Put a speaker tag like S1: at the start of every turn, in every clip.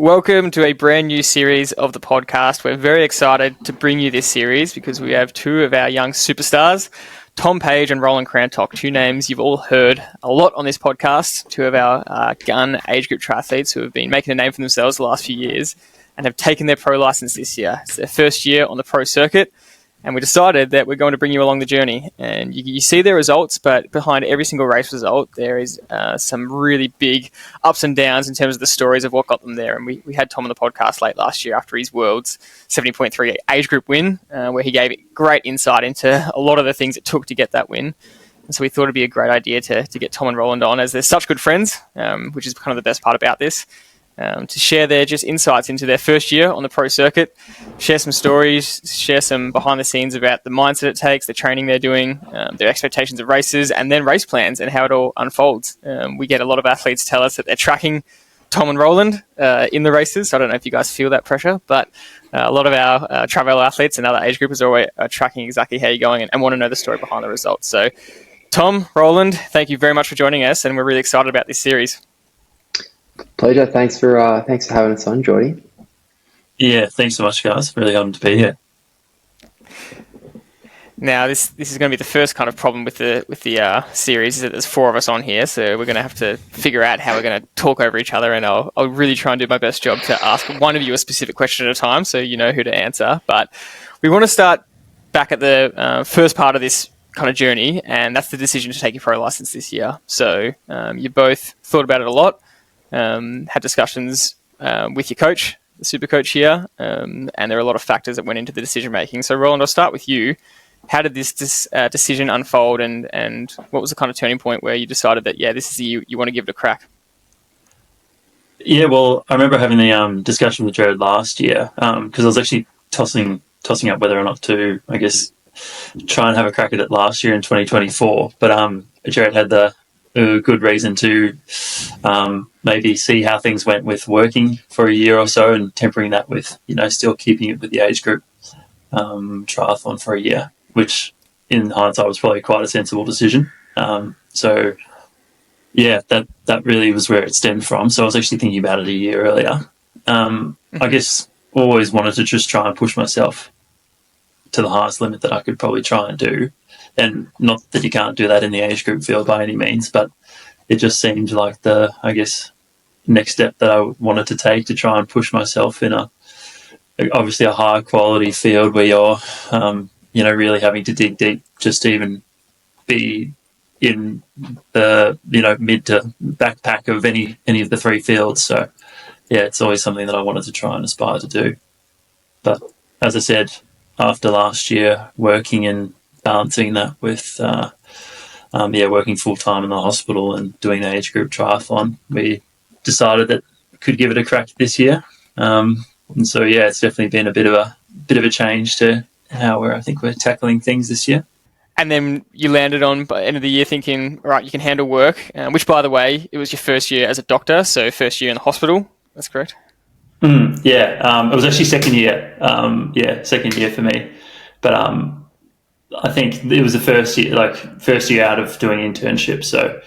S1: Welcome to a brand new series of the podcast. We're very excited to bring you this series because we have two of our young superstars, Tom Page and Roland Crantock, two names you've all heard a lot on this podcast, two of our gun age group triathletes who have been making a name for themselves the last few years and have taken their pro license this year. It's their first year on the pro circuit, and we decided that we're going to bring you along the journey. And you see their results, but behind every single race result, there is some really big ups and downs in terms of the stories of what got them there. And we had Tom on the podcast late last year after his World's 70.3 age group win, where he gave great insight into a lot of the things it took to get that win. And so we thought it'd be a great idea to get Tom and Roland on, as they're such good friends, which is kind of the best part about this. To share their just insights into their first year on the pro circuit, share some stories, share some behind the scenes about the mindset it takes, the training they're doing, their expectations of races, and then race plans and how it all unfolds. We get a lot of athletes tell us that they're tracking Tom and Roland in the races. So I don't know if you guys feel that pressure, but a lot of our TriVelo athletes and other age groupers are tracking exactly how you're going and want to know the story behind the results. So Tom, Roland, thank you very much for joining us, and we're really excited about this series.
S2: Pleasure. Thanks for having us on, Jordy.
S3: Yeah, thanks so much, guys. Really honored to be here.
S1: Now, this is going to be the first kind of problem with the series, is that there's four of us on here, so we're going to have to figure out how we're going to talk over each other, and I'll really try and do my best job to ask one of you a specific question at a time, so you know who to answer. But we want to start back at the first part of this kind of journey, and that's the decision to take your pro license this year. So you both thought about it a lot. Had discussions with your coach, the super coach here, and there are a lot of factors that went into the decision making. So Roland, I'll start with you. How did this decision unfold, and what was the kind of turning point where you decided that, this is you want to give it a crack?
S3: Yeah, well, I remember having the discussion with Gerard last year, because I was actually tossing up whether or not to, I guess, try and have a crack at it last year in 2024. But Gerard had the good reason to maybe see how things went with working for a year or so and tempering that with, still keeping it with the age group triathlon for a year, which in hindsight was probably quite a sensible decision. So yeah, that really was where it stemmed from. So I was actually thinking about it a year earlier. I guess always wanted to just try and push myself to the highest limit that I could probably try and do. And not that you can't do that in the age group field by any means, but it just seemed like the, I guess, next step that I wanted to take to try and push myself in obviously a high quality field where you're, really having to dig deep just to even be in the, mid to backpack of any of the three fields. So yeah, it's always something that I wanted to try and aspire to do. But as I said, after last year, working and balancing that with working full-time in the hospital and doing the age group triathlon, we decided that we could give it a crack this year. And so it's definitely been a bit of a change to how I think we're tackling things this year.
S1: And then you landed on, by the end of the year, thinking, right, you can handle work, which, by the way, it was your first year as a doctor, so first year in the hospital. That's correct?
S3: It was actually second year. Second year for me. But I think it was the first year out of doing internships. So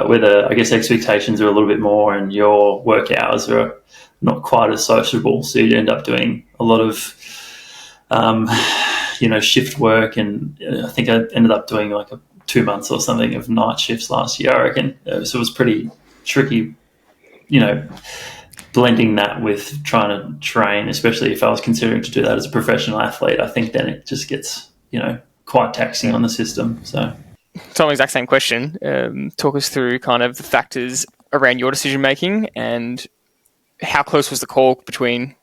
S3: where the, I guess, expectations are a little bit more and your work hours are not quite as sociable. So you end up doing a lot of, shift work. And I think I ended up doing like 2 months or something of night shifts last year, I reckon. So it was pretty tricky, blending that with trying to train, especially if I was considering to do that as a professional athlete. I think then it just gets, quite taxing on the system. So
S1: Tom, exact same question. Talk us through kind of the factors around your decision making and how close was the call between,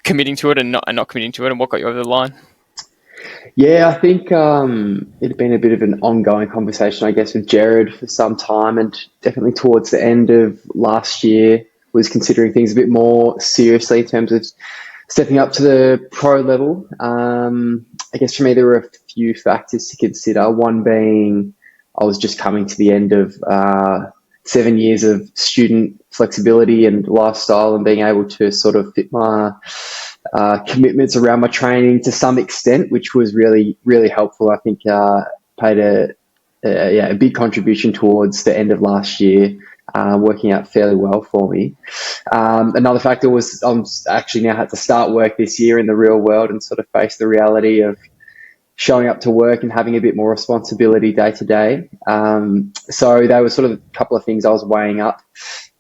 S1: committing to it and not committing to it, and what got you over the line?
S2: Yeah, I think it had been a bit of an ongoing conversation, I guess, with Gerard for some time, and definitely towards the end of last year was considering things a bit more seriously in terms of stepping up to the pro level. I guess for me, there were a few factors to consider. One being I was just coming to the end of 7 years of student flexibility and lifestyle, and being able to sort of fit my commitments around my training to some extent, which was really, really helpful. I think paid a big contribution towards the end of last year. working out fairly well for me. Another factor was I'm actually now had to start work this year in the real world and sort of face the reality of showing up to work and having a bit more responsibility day to day. So they were sort of a couple of things I was weighing up.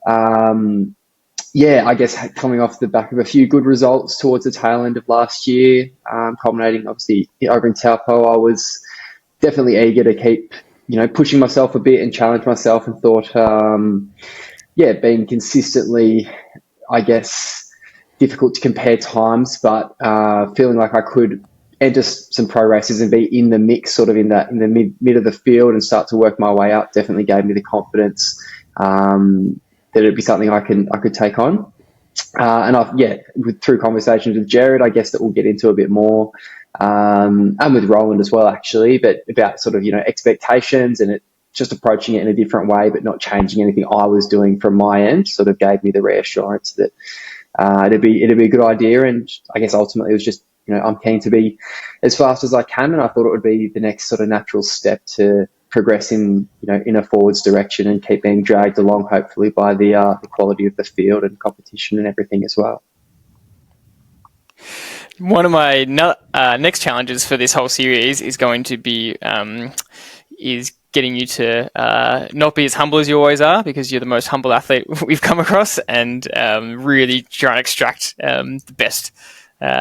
S2: I guess coming off the back of a few good results towards the tail end of last year, culminating obviously over in Taupo, I was definitely eager to keep, pushing myself a bit and challenge myself, and thought, being consistently, I guess, difficult to compare times, but feeling like I could enter some pro races and be in the mix, sort of in the mid of the field, and start to work my way up, definitely gave me the confidence that it'd be something I could take on. Through conversations with Gerard, I guess that we'll get into a bit more, and with Roland as well, actually, but about sort of, expectations and just approaching it in a different way, but not changing anything I was doing from my end, sort of gave me the reassurance that it'd be a good idea. And I guess ultimately it was just, I'm keen to be as fast as I can, and I thought it would be the next sort of natural step to progress in a forwards direction and keep being dragged along, hopefully, by the quality of the field and competition and everything as well.
S1: One of my next challenges for this whole series is going to be is getting you to not be as humble as you always are, because you're the most humble athlete we've come across, and really try and extract the best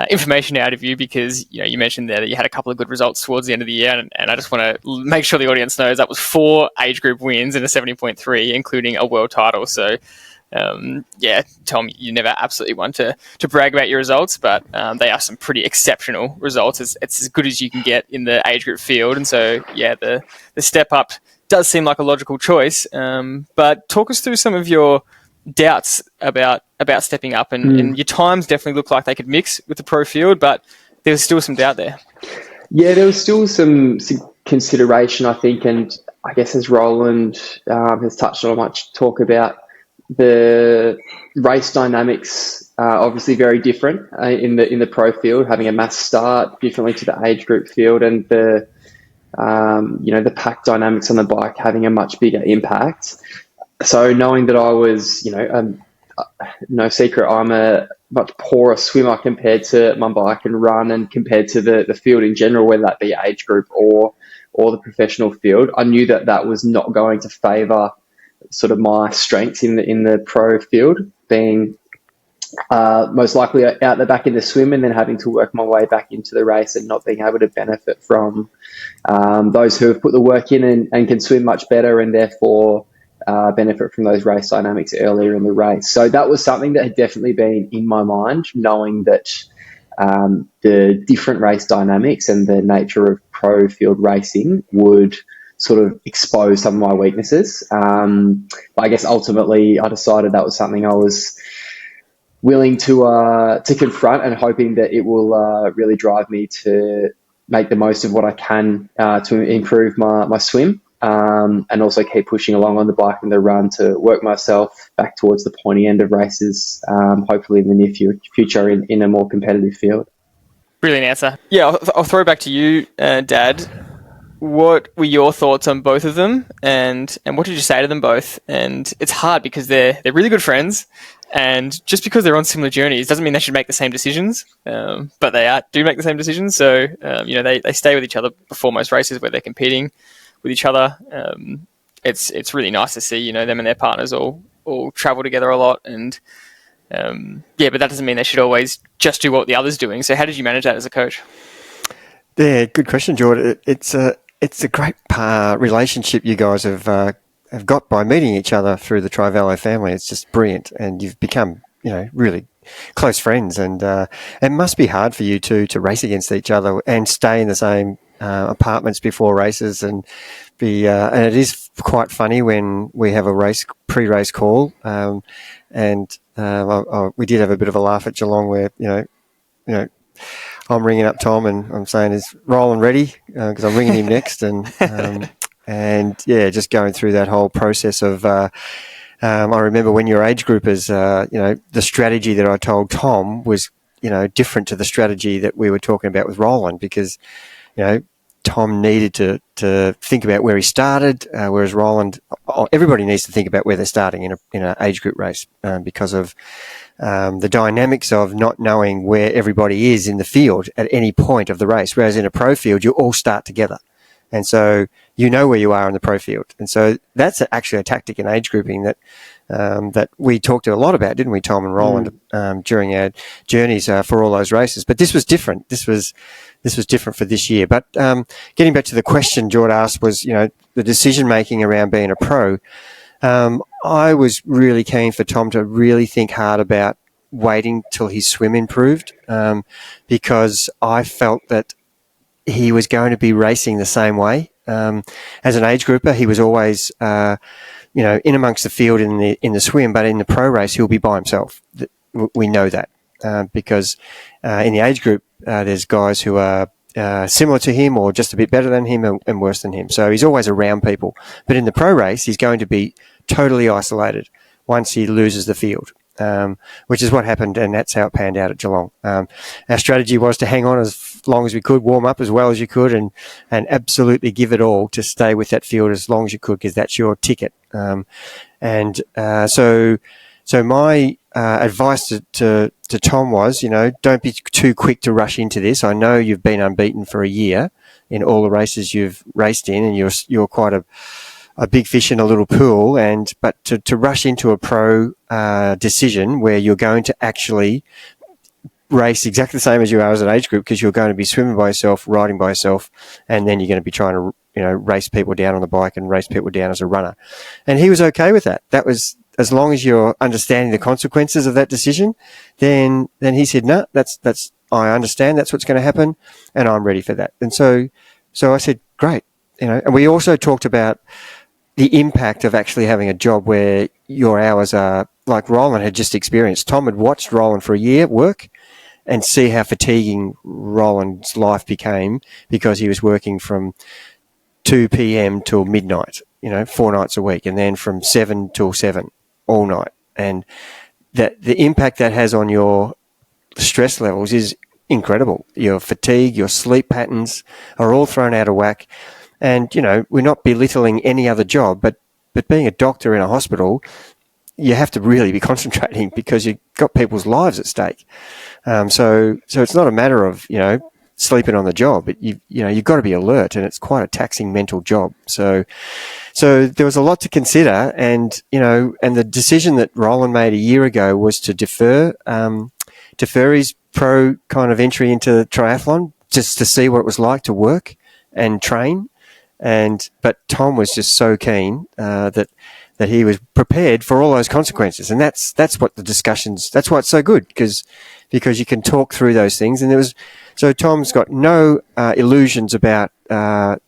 S1: information out of you, because you mentioned there that you had a couple of good results towards the end of the year, and I just want to make sure the audience knows that was 4 age group wins in a 70.3, including a world title. So Tom, you never absolutely want to brag about your results, but they are some pretty exceptional results. It's as good as you can get in the age group field, and so the step up does seem like a logical choice. But talk us through some of your doubts about stepping up, and your times definitely look like they could mix with the pro field, but there's still some doubt there.
S2: Yeah, there was still some consideration, I think, and I guess as Roland has touched on, I might talk about the race dynamics, obviously very different in the pro field, having a mass start differently to the age group field, and the pack dynamics on the bike having a much bigger impact. So knowing that I was, no secret, I'm a much poorer swimmer compared to my bike and run, and compared to the field in general, whether that be age group or the professional field. I knew that was not going to favour sort of my strengths in the pro field, being most likely out the back in the swim, and then having to work my way back into the race and not being able to benefit from those who have put the work in and can swim much better, and therefore benefit from those race dynamics earlier in the race. So that was something that had definitely been in my mind, knowing that the different race dynamics and the nature of pro field racing would sort of expose some of my weaknesses. But I guess ultimately I decided that was something I was willing to confront, and hoping that it will really drive me to make the most of what I can to improve my swim, and also keep pushing along on the bike and the run to work myself back towards the pointy end of races, hopefully in the near future in a more competitive field.
S1: Brilliant answer. Yeah, I'll throw it back to you, Dad. What were your thoughts on both of them, and what did you say to them both? And it's hard because they're really good friends, and just because they're on similar journeys doesn't mean they should make the same decisions, but they do make the same decisions. So they stay with each other before most races where they're competing with each other. It's really nice to see them and their partners all travel together a lot, and but that doesn't mean they should always just do what the other's doing. So how did you manage that as a coach?
S4: Yeah, good question, Jordy. It's a great relationship you guys have got by meeting each other through the TriVelo family. It's just brilliant, and you've become really close friends. And it must be hard for you two to race against each other and stay in the same apartments before races, and and it is quite funny when we have a pre-race call, and we did have a bit of a laugh at Geelong where I'm ringing up Tom and I'm saying, is Roland ready? Because I'm ringing him next. And just going through that whole process of, I remember when your age groupers, the strategy that I told Tom was, different to the strategy that we were talking about with Roland, because, Tom needed to think about where he started, whereas Roland, everybody needs to think about where they're starting in an age group race because of the dynamics of not knowing where everybody is in the field at any point of the race. Whereas in a pro field, you all start together. And so you know where you are in the pro field. And so that's actually a tactic in age grouping that we talked a lot about, didn't we, Tom and Roland, during our journeys for all those races. But this was different. This was different for this year. But getting back to the question Jordy asked was, the decision-making around being a pro. I was really keen for Tom to really think hard about waiting till his swim improved because I felt that he was going to be racing the same way. As an age grouper, he was always, in amongst the field in the swim, but in the pro race, he'll be by himself. We know that because in the age group, there's guys who are similar to him or just a bit better than him and worse than him. So he's always around people. But in the pro race, he's going to be totally isolated once he loses the field. Which is what happened, and that's how it panned out at Geelong. Our strategy was to hang on as long as we could, warm up as well as you could, and absolutely give it all to stay with that field as long as you could, because that's your ticket. So my advice to Tom was, don't be too quick to rush into this. I know you've been unbeaten for a year in all the races you've raced in, and you're quite a big fish in a little pool, but to rush into a pro decision where you're going to actually race exactly the same as you are as an age group, because you're going to be swimming by yourself, riding by yourself, and then you're going to be trying to race people down on the bike and race people down as a runner. And he was okay with that. That was, as long as you're understanding the consequences of that decision, then he said, no, that's I understand that's what's going to happen, and I'm ready for that. And so I said, great. And we also talked about the impact of actually having a job where your hours are like Roland had just experienced. Tom had watched Roland for a year work and see how fatiguing Roland's life became because he was working from 2 p.m. till midnight, 4 nights a week, and then from 7 till 7 all night. And that the impact that has on your stress levels is incredible. Your fatigue, your sleep patterns are all thrown out of whack. And, we're not belittling any other job, but being a doctor in a hospital, you have to really be concentrating because you've got people's lives at stake. So it's not a matter of, sleeping on the job, but you've got to be alert, and it's quite a taxing mental job. So there was a lot to consider, and the decision that Roland made a year ago was to defer his pro kind of entry into triathlon just to see what it was like to work and train. But Tom was just so keen that he was prepared for all those consequences, and that's what the discussions. That's why it's so good because you can talk through those things. And so Tom's got no illusions about the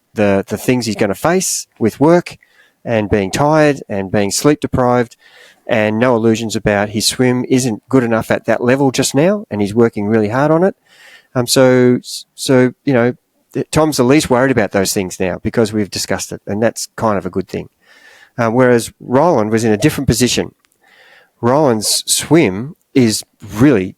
S4: things he's going to face with work and being tired and being sleep deprived, and no illusions about his swim isn't good enough at that level just now, and he's working really hard on it. Tom's the least worried about those things now because we've discussed it, and that's kind of a good thing. Whereas Roland was in a different position. Roland's swim is really,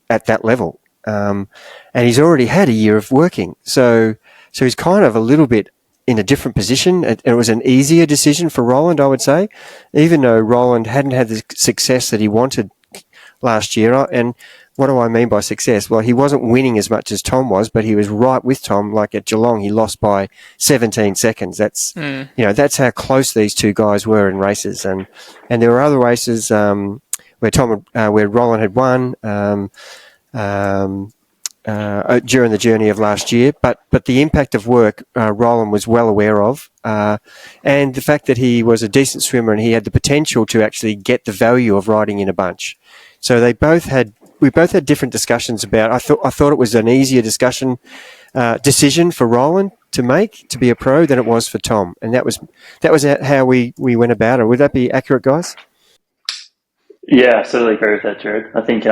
S4: at that level. And he's already had a year of working. So he's kind of a little bit in a different position. It was an easier decision for Roland, I would say, even though Roland hadn't had the success that he wanted last year. And what do I mean by success? Well, he wasn't winning as much as Tom was, but he was right with Tom. Like at Geelong, he lost by 17 seconds. That's that's how close these two guys were in races. And there were other races where Roland had won during the journey of last year. But the impact of work, Roland was well aware of, and the fact that he was a decent swimmer and he had the potential to actually get the value of riding in a bunch. So we both had different discussions about. I thought it was an easier decision for Roland to make to be a pro than it was for Tom, and that was how we went about it. Would that be accurate, guys?
S3: Yeah, absolutely agree with that, Gerard. I think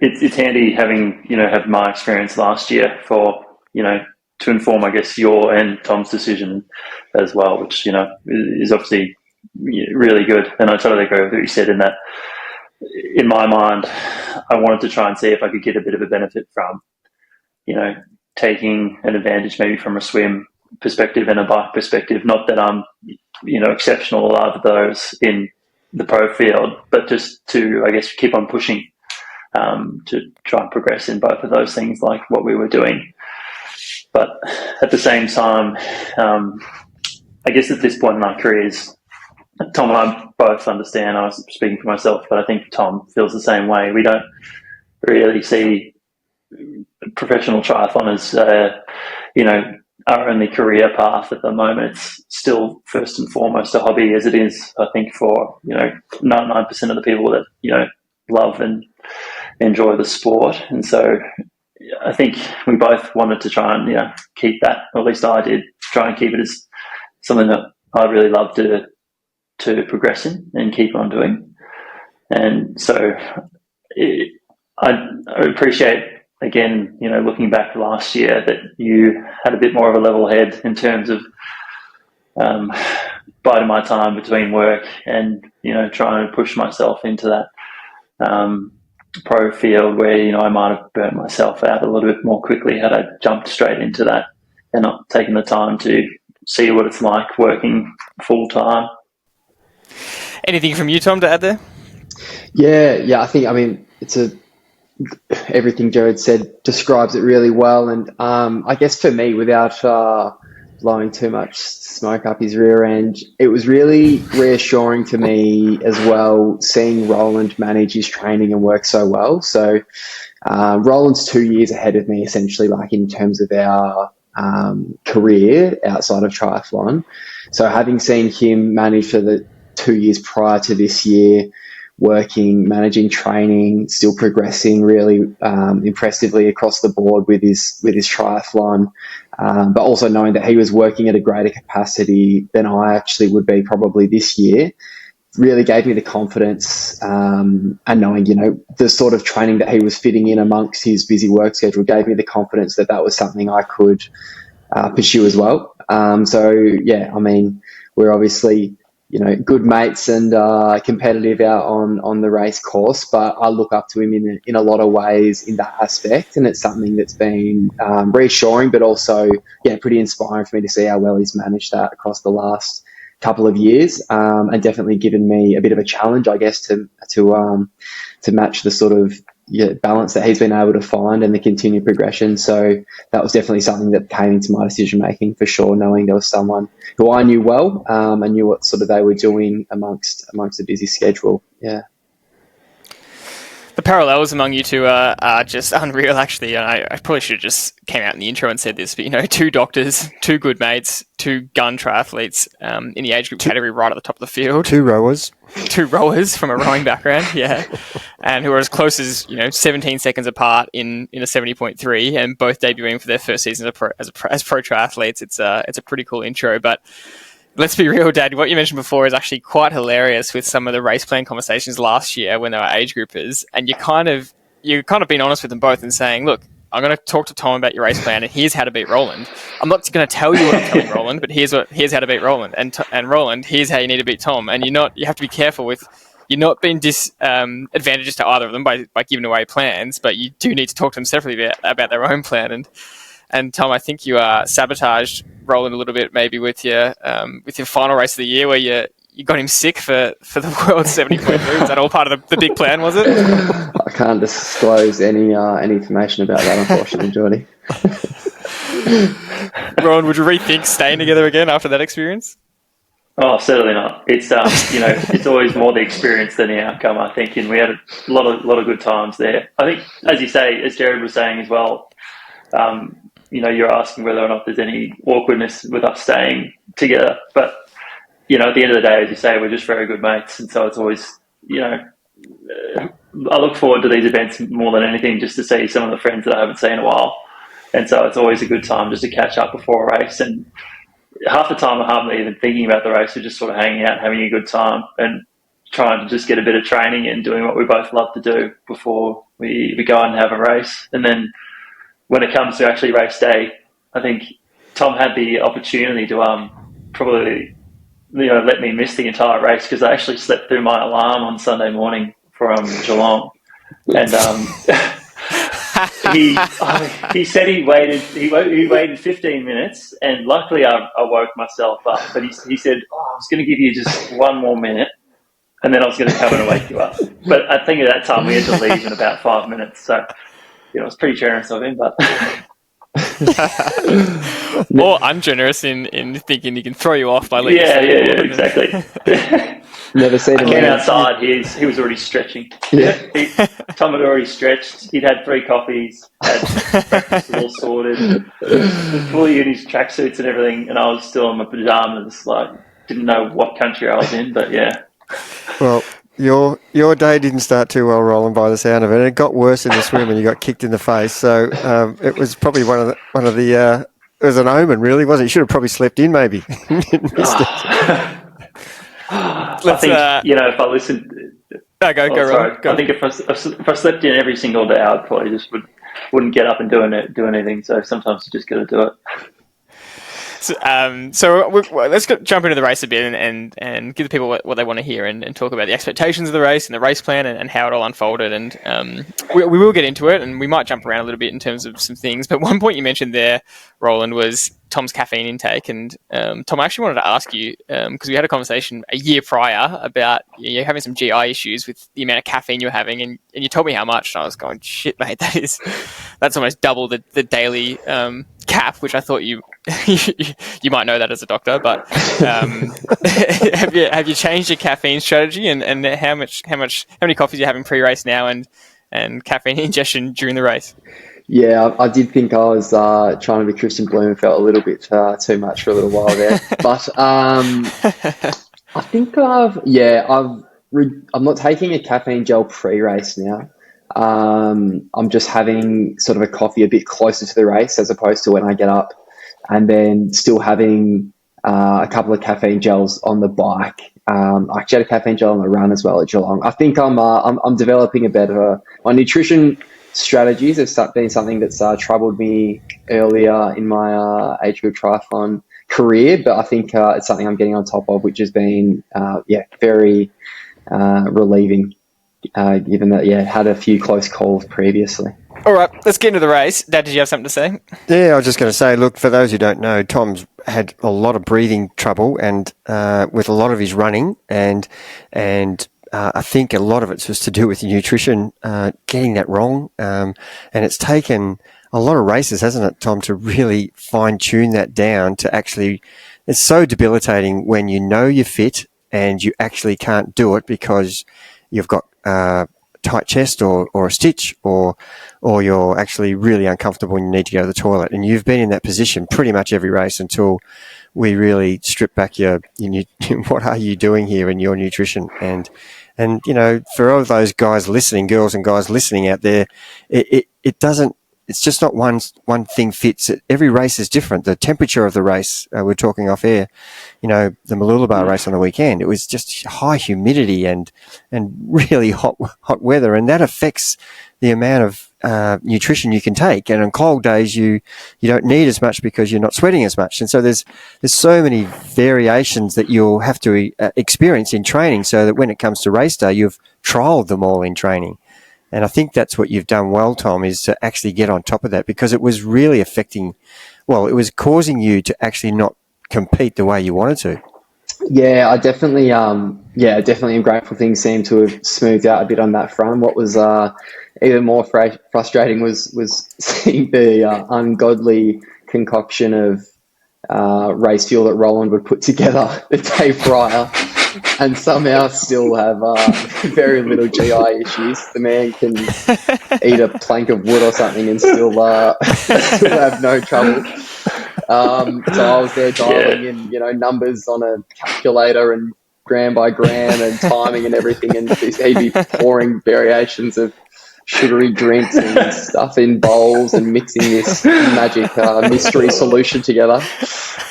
S3: it's handy having have my experience last year for to inform, I guess, your and Tom's decision as well, which is obviously really good. And I totally agree with what you said in that. In my mind, I wanted to try and see if I could get a bit of a benefit from, taking an advantage maybe from a swim perspective and a bike perspective. Not that I'm, exceptional at either of those in the pro field, but just to, I guess, keep on pushing to try and progress in both of those things like what we were doing. But at the same time, I guess at this point in our careers, Tom and I both understand, I was speaking for myself, but I think Tom feels the same way. We don't really see professional triathlon as, our only career path at the moment. It's still first and foremost a hobby, as it is, I think, for, 99% of the people that, love and enjoy the sport. And so I think we both wanted to try and, keep that, or at least I did, try and keep it as something that I'd really love to progress in and keep on doing. And so I appreciate, again, looking back last year, that you had a bit more of a level head in terms of biding my time between work and, trying to push myself into that pro field where, I might have burnt myself out a little bit more quickly had I jumped straight into that and not taken the time to see what it's like working full time.
S1: Anything from you, Tom, to add there?
S2: Yeah. I think, everything Jared said describes it really well. And I guess for me, without blowing too much smoke up his rear end, it was really reassuring to me as well, seeing Roland manage his training and work so well. So Roland's 2 years ahead of me, essentially, like in terms of our career outside of triathlon. So having seen him manage for the 2 years prior to this year, working, managing training, still progressing really impressively across the board with his triathlon, but also knowing that he was working at a greater capacity than I actually would be probably this year, really gave me the confidence, and knowing, the sort of training that he was fitting in amongst his busy work schedule gave me the confidence that that was something I could pursue as well. We're obviously, good mates and competitive out on the race course, but I look up to him in a lot of ways in that aspect, and it's something that's been reassuring, but also pretty inspiring for me to see how well he's managed that across the last couple of years, and definitely given me a bit of a challenge, I guess, to match the sort of balance that he's been able to find and the continued progression. So that was definitely something that came into my decision making for sure, knowing there was someone who I knew well, and knew what sort of they were doing amongst a busy schedule. Yeah.
S1: The parallels among you two are just unreal, actually. I probably should have just came out in the intro and said this, but, two doctors, two good mates, two gun triathletes in the age group category right at the top of the field.
S4: Two rowers
S1: from a rowing background, yeah. And who are as close as, 17 seconds apart in a 70.3 and both debuting for their first season as pro triathletes. It's a pretty cool intro, but let's be real, Dad. What you mentioned before is actually quite hilarious with some of the race plan conversations last year when they were age groupers, and you kind of been honest with them both and saying, look, I'm going to talk to Tom about your race plan, and here's how to beat Roland. I'm not going to tell you what I'm telling Roland, but here's how to beat Roland, and Roland, here's how you need to beat Tom. And you have to be careful with you're not being disadvantageous to either of them by giving away plans, but you do need to talk to them separately about their own plan. And Tom, I think you sabotaged Roland a little bit, maybe with your final race of the year, where you got him sick for the World 70.3. Was that all part of the big plan? Was it?
S2: I can't disclose any information about that, unfortunately, Jordy.
S1: Roland, would you rethink staying together again after that experience?
S3: Oh, certainly not. It's it's always more the experience than the outcome, I think, and we had a lot of good times there. I think, as you say, as Jared was saying as well. You're asking whether or not there's any awkwardness with us staying together. But, at the end of the day, as you say, we're just very good mates. And so it's always, I look forward to these events more than anything, just to see some of the friends that I haven't seen in a while. And so it's always a good time just to catch up before a race. And half the time I haven't even thinking about the race. We're just sort of hanging out, having a good time and trying to just get a bit of training and doing what we both love to do before we go out and have a race. And then when it comes to actually race day, I think Tom had the opportunity to probably let me miss the entire race, because I actually slept through my alarm on Sunday morning from Geelong, and he said he waited 15 minutes, and luckily I woke myself up. But he said, I was going to give you just one more minute, and then I was going to come and wake you up. But I think at that time we had to leave in about 5 minutes, so it was pretty generous of him. But
S1: or ungenerous in thinking he can throw you off by letting
S3: you exactly.
S2: Never seen him.
S3: I came outside. He was already stretching.
S2: Yeah.
S3: Tom had already stretched. He'd had 3 coffees. Had breakfast all sorted. Fully in his tracksuits and everything, and I was still in my pajamas. Like, didn't know what country I was in, but yeah.
S4: Well, your day didn't start too well, Roland, by the sound of it. It got worse in the swim, and you got kicked in the face. So it was probably one of the. It was an omen, really, wasn't it? You should have probably slept in, maybe. Missed it.
S3: I think if I listened.
S1: No, go, Roland.
S3: I think if I slept in every single day, I probably just wouldn't get up and do anything. So sometimes you just got to do it.
S1: So let's jump into the race a bit and give the people what they want to hear and talk about the expectations of the race and the race plan and how it all unfolded. And we will get into it, and we might jump around a little bit in terms of some things. But one point you mentioned there, Roland, was Tom's caffeine intake. And Tom, I actually wanted to ask you, because we had a conversation a year prior about you having some GI issues with the amount of caffeine you're having, and you told me how much, and I was going, shit, mate, that's almost double the daily cap, which I thought you might know that as a doctor, but have you changed your caffeine strategy and how many coffees you have in pre-race now and caffeine ingestion during the race?
S2: Yeah, I did think I was trying to be Christian Blumenfeld a little bit too much for a little while there, but I think I'm not taking a caffeine gel pre-race now. I'm just having sort of a coffee a bit closer to the race as opposed to when I get up, and then still having a couple of caffeine gels on the bike. I actually had a caffeine gel on the run as well at Geelong. I think I'm developing my nutrition strategies have been something that's troubled me earlier in my age group triathlon career, but I think it's something I'm getting on top of, which has been very relieving. Given that, had a few close calls previously.
S1: All right, let's get into the race. Dad, did you have something to say?
S4: Yeah, I was just going to say, look, for those who don't know, Tom's had a lot of breathing trouble and with a lot of his running, and I think a lot of it's just to do with nutrition, getting that wrong, and it's taken a lot of races, hasn't it, Tom, to really fine-tune that down to actually... It's so debilitating when you know you're fit and you actually can't do it because you've got tight chest or a stitch or you're actually really uncomfortable and you need to go to the toilet. And you've been in that position pretty much every race until we really strip back what are you doing here in your nutrition? And for all those guys listening, girls and guys listening out there, it doesn't, it's just not one thing fits. Every race is different. The temperature of the race, we're talking off air, the Mooloolaba race on the weekend, it was just high humidity and really hot weather, and that affects the amount of nutrition you can take. And on cold days, you don't need as much because you're not sweating as much. And so there's so many variations that you'll have to experience in training, so that when it comes to race day, you've trialed them all in training. And I think that's what you've done well, Tom, is to actually get on top of that, because it was really it was causing you to actually not compete the way you wanted to.
S2: Yeah, I definitely, definitely am grateful things seem to have smoothed out a bit on that front. What was even more frustrating was seeing the ungodly concoction of race fuel that Roland would put together the day prior, and somehow still have very little GI issues. The man can eat a plank of wood or something and still have no trouble. So I was there dialing in, numbers on a calculator and gram by gram and timing and everything, and he'd be pouring variations of sugary drinks and stuff in bowls and mixing this magic mystery solution together.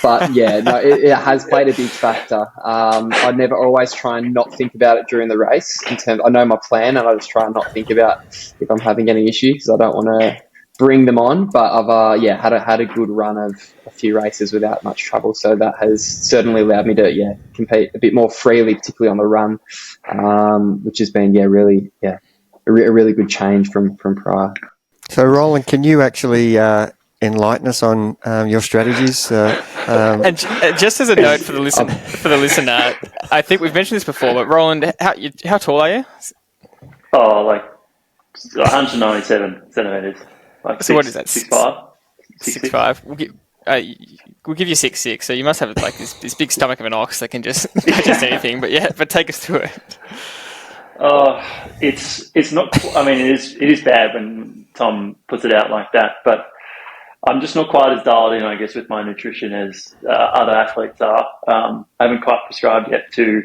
S2: But it has played a big factor. I always try and not think about it during the race. I know my plan, and I just try and not think about if I'm having any issues, because I don't want to bring them on. But I've had a good run of a few races without much trouble, so that has certainly allowed me to compete a bit more freely, particularly on the run, which has been a really good change from prior.
S4: So, Roland, can you actually enlighten us on your strategies?
S1: And just as a note for the listener, I think we've mentioned this before, but Roland, how tall are you?
S3: Oh, like 197 centimeters. Like
S1: So what is that?
S3: 6'5"?
S1: 6'5". We'll give you 6'6". So you must have like this big stomach of an ox that can just digest anything. But take us through it.
S3: It's not. I mean, it is bad when Tom puts it out like that. But I'm just not quite as dialed in, I guess, with my nutrition as other athletes are. I haven't quite prescribed yet to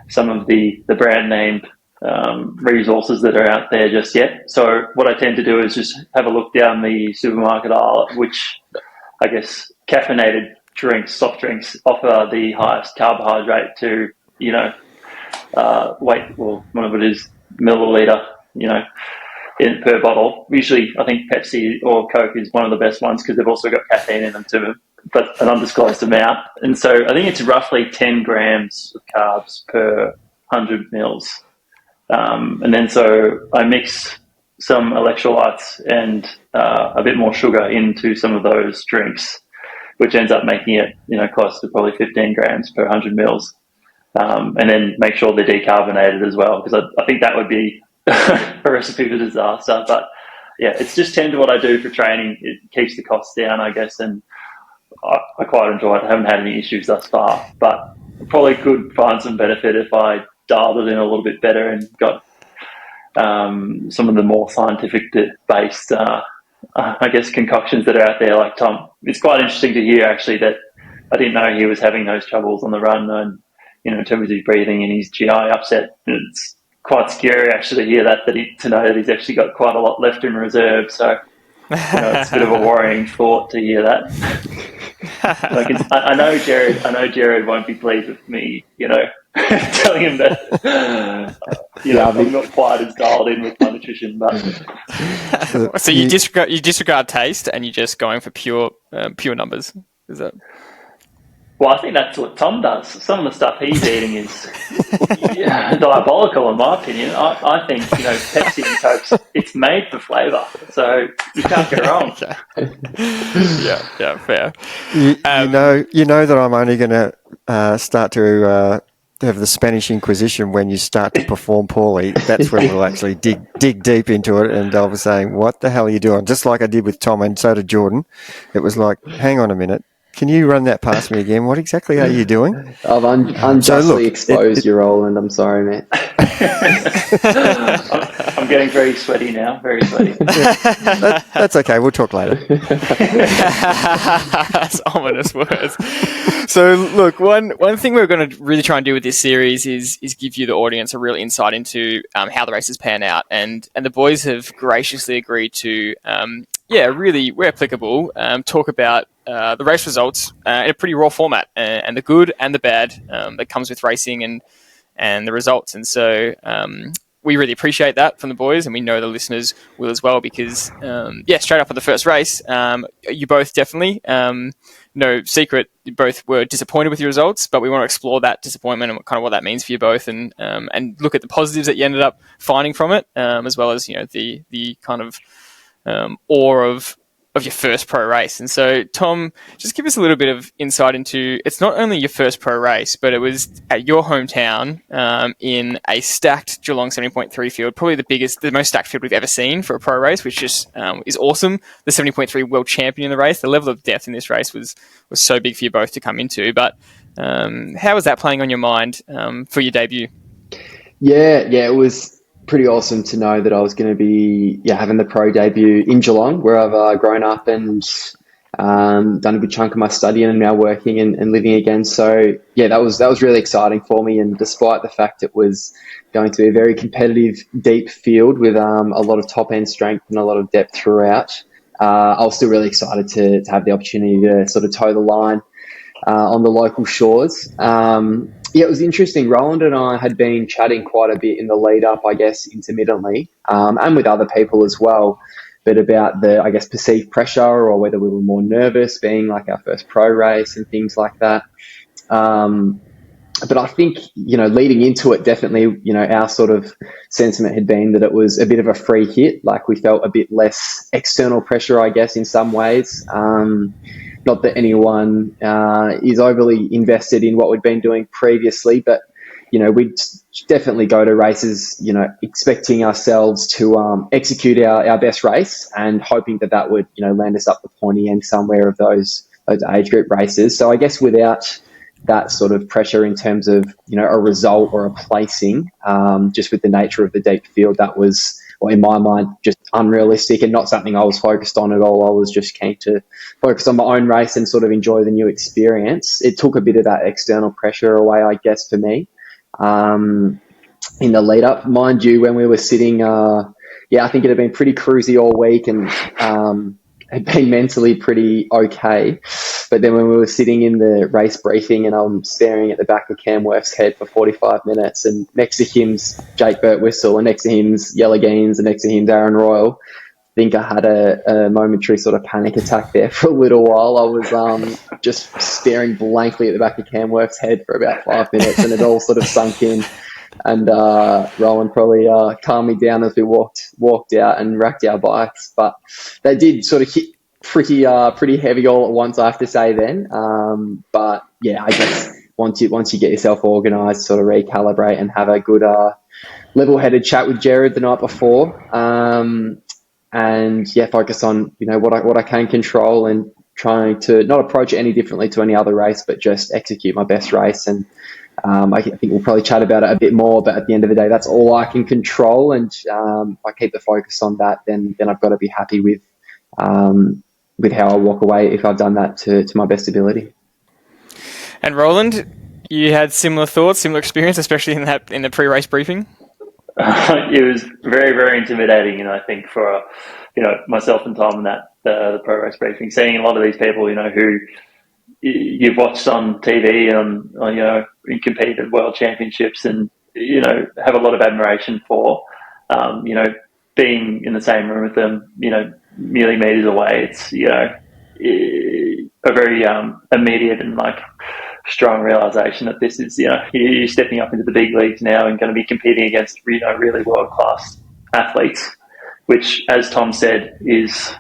S3: some of the brand name resources that are out there just yet. So what I tend to do is just have a look down the supermarket aisle, which I guess caffeinated drinks, soft drinks, offer the highest carbohydrate to, weight, well, whatever it is, milliliter, in per bottle. Usually, I think Pepsi or Coke is one of the best ones because they've also got caffeine in them too, but an undisclosed amount. And so I think it's roughly 10 grams of carbs per 100 mils. And then so I mix some electrolytes and a bit more sugar into some of those drinks, which ends up making it, close to probably 15 grams per 100 mils. And then make sure they're decarbonated as well, because I think that would be a recipe for disaster. But yeah, it's just tend to what I do for training. It keeps the costs down, I guess, and I quite enjoy it. I haven't had any issues thus far, but probably could find some benefit if I dialed it in a little bit better and got some of the more scientific based, I guess, concoctions that are out there like Tom. It's quite interesting to hear actually that I didn't know he was having those troubles on the run, and in terms of his breathing and his GI upset. It's quite scary actually to hear to know that he's actually got quite a lot left in reserve. So it's a bit of a worrying thought to hear that. I know Gerard won't be pleased with me, telling him that I'm not quite as dialed in with my nutrition. But
S1: so you disregard taste and you're just going for pure numbers. Is that?
S3: Well, I think that's what Tom does. Some of the stuff he's eating is diabolical, in my opinion. I think, Pepsi and Coke, it's made for flavour, so you can't go wrong.
S1: Yeah, fair.
S4: You know that I'm only going to start to have the Spanish Inquisition when you start to perform poorly. That's when we'll actually dig deep into it, and I'll be saying, "What the hell are you doing?" Just like I did with Tom, and so did Jordan. It was like, "Hang on a minute. Can you run that past me again? What exactly are you doing?"
S2: I've unjustly exposed you, Roland. I'm sorry, mate.
S3: I'm getting very sweaty now. Very sweaty.
S4: That's okay. We'll talk later.
S1: That's ominous words. So, look, one thing we're going to really try and do with this series is give you, the audience, a real insight into how the races pan out. And the boys have graciously agreed to, really, where applicable, talk about the race results in a pretty raw format, and the good and the bad that comes with racing and the results. And so we really appreciate that from the boys, and we know the listeners will as well, because straight up on the first race, you both definitely, no secret, you both were disappointed with your results, but we want to explore that disappointment and kind of what that means for you both, and look at the positives that you ended up finding from it, as well as the kind of awe of your first pro race. And so, Tom, just give us a little bit of insight into, it's not only your first pro race, but it was at your hometown, in a stacked Geelong 70.3 field, probably the most stacked field we've ever seen for a pro race, which just is awesome. The 70.3 world champion in the race, the level of depth in this race was so big for you both to come into. But how was that playing on your mind for your debut?
S2: Yeah, it was pretty awesome to know that I was going to be having the pro debut in Geelong, where I've grown up and done a good chunk of my studying and now working and living again. So that was really exciting for me. And despite the fact it was going to be a very competitive, deep field with a lot of top end strength and a lot of depth throughout, I was still really excited to have the opportunity to sort of toe the line on the local shores. It was interesting. Roland and I had been chatting quite a bit in the lead up, I guess, intermittently, and with other people as well, but about the, I guess, perceived pressure, or whether we were more nervous being like our first pro race and things like that. But I think, leading into it, definitely, our sort of sentiment had been that it was a bit of a free hit. Like, we felt a bit less external pressure, I guess, in some ways. Not that anyone is overly invested in what we'd been doing previously, but, we'd definitely go to races, expecting ourselves to execute our best race and hoping that would, land us up the pointy end somewhere of those age group races. So I guess without that sort of pressure in terms of, a result or a placing, just with the nature of the deep field, that was, or in my mind, just unrealistic and not something I was focused on at all. I was just keen to focus on my own race and sort of enjoy the new experience. It took a bit of that external pressure away, I guess, for me, in the lead up. Mind you, when we were sitting, I think it had been pretty cruisy all week and had been mentally pretty okay. But then when we were sitting in the race briefing and I'm staring at the back of Cam Worth's head for 45 minutes, and next to him's Jake Birtwistle, and next to him's Yella Geens, and next to him's Aaron Royal, I think I had a momentary sort of panic attack there for a little while. I was just staring blankly at the back of Cam Worth's head for about 5 minutes, and it all sort of sunk in. And Roland probably calmed me down as we walked out and racked our bikes. But they did sort of hit pretty heavy all at once, I have to say then. But yeah, I guess once you get yourself organised, sort of recalibrate and have a good level-headed chat with Gerard the night before, and focus on what I can control and trying to not approach it any differently to any other race, but just execute my best race. And I think we'll probably chat about it a bit more, but at the end of the day, that's all I can control. And if I keep the focus on that, then I've got to be happy with how I walk away if I've done that to my best ability.
S1: And Roland, you had similar thoughts, similar experience, especially in the pre-race briefing?
S3: It was very, very intimidating, I think for myself and Tom and the pro-race briefing, seeing a lot of these people, who you've watched on TV and in competed world championships and, have a lot of admiration for, being in the same room with them, merely meters away. It's, a very immediate and strong realization that this is, you're stepping up into the big leagues now and going to be competing against, really world-class athletes, which, as Tom said, is,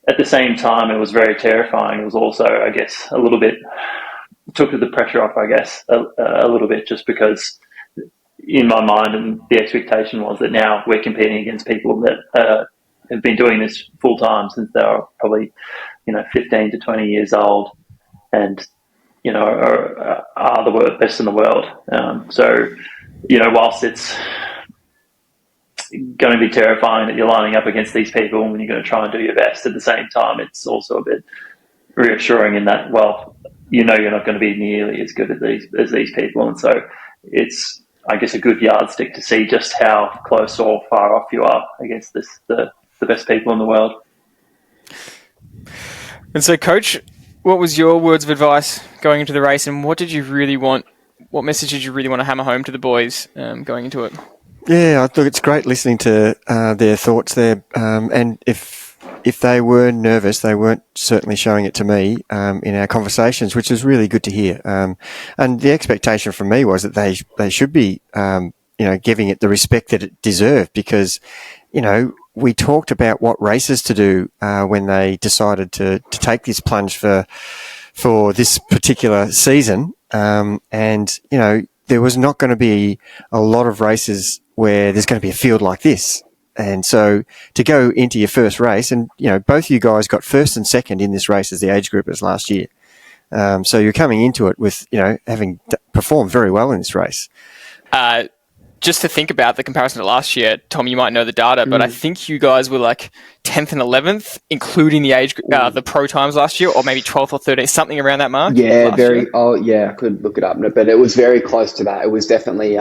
S3: at the same time, it was very terrifying. It was also, I guess, a little bit, took the pressure off, I guess, a little bit, just because in my mind and the expectation was that now we're competing against people that have been doing this full time since they were probably, 15 to 20 years old, and are the best in the world. So whilst it's going to be terrifying that you're lining up against these people and you're going to try and do your best, at the same time, it's also a bit reassuring in that, you're not going to be nearly as good as these people, and so it's, I guess, a good yardstick to see just how close or far off you are against the best people in the world.
S1: And so, Coach, what was your words of advice going into the race, and what message did you really want to hammer home to the boys going into it?
S4: Yeah, I thought it's great listening to their thoughts there. And if they were nervous, they weren't certainly showing it to me in our conversations, which was really good to hear. And the expectation from me was that they should be, giving it the respect that it deserved, because, we talked about what races to do when they decided to take this plunge for this particular season. And, there was not going to be a lot of races where there's going to be a field like this. And so to go into your first race, and, both you guys got first and second in this race as the age groupers last year. So you're coming into it with, having performed very well in this race.
S1: Just to think about the comparison to last year, Tom, you might know the data, but I think you guys were 10th and 11th, including the age, the pro times last year, or maybe 12th or 13th, something around that mark.
S2: Yeah, I could look it up, but it was very close to that. It was definitely,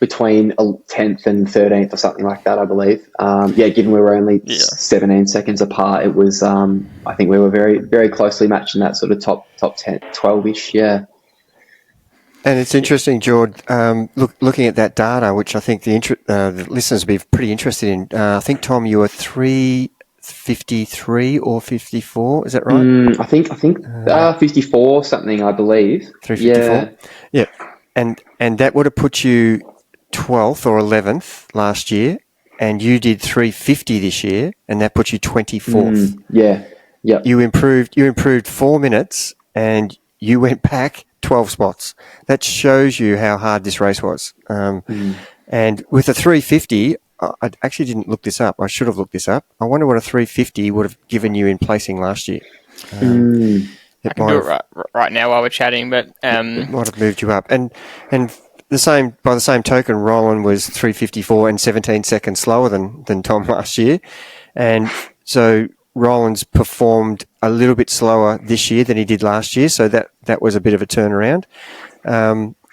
S2: between 10th and 13th or something like that, I believe. Given we were only 17 seconds apart, it was, I think we were very, very closely matching that sort of top 10, 12-ish, yeah.
S4: And it's interesting, Jord, looking at that data, which I think the listeners will be pretty interested in. I think, Tom, you were 3 53 or 54. Is that right?
S2: I think 54 something, I believe.
S4: 354. Yeah. And that would have put you 12th or 11th last year, and you did 350 this year, and that puts you 24th.
S2: Yeah. Yep.
S4: You improved 4 minutes, and you went back 12 spots. That shows you how hard this race was. And with a 350, I actually didn't look this up. I should have looked this up. I wonder what a 350 would have given you in placing last year.
S1: I can do it right now while we're chatting, but
S4: it might have moved you up. And the same by the same token, Roland was 354 and 17 seconds slower than Tom last year, and so Roland's performed a little bit slower this year than he did last year. So that was a bit of a turnaround.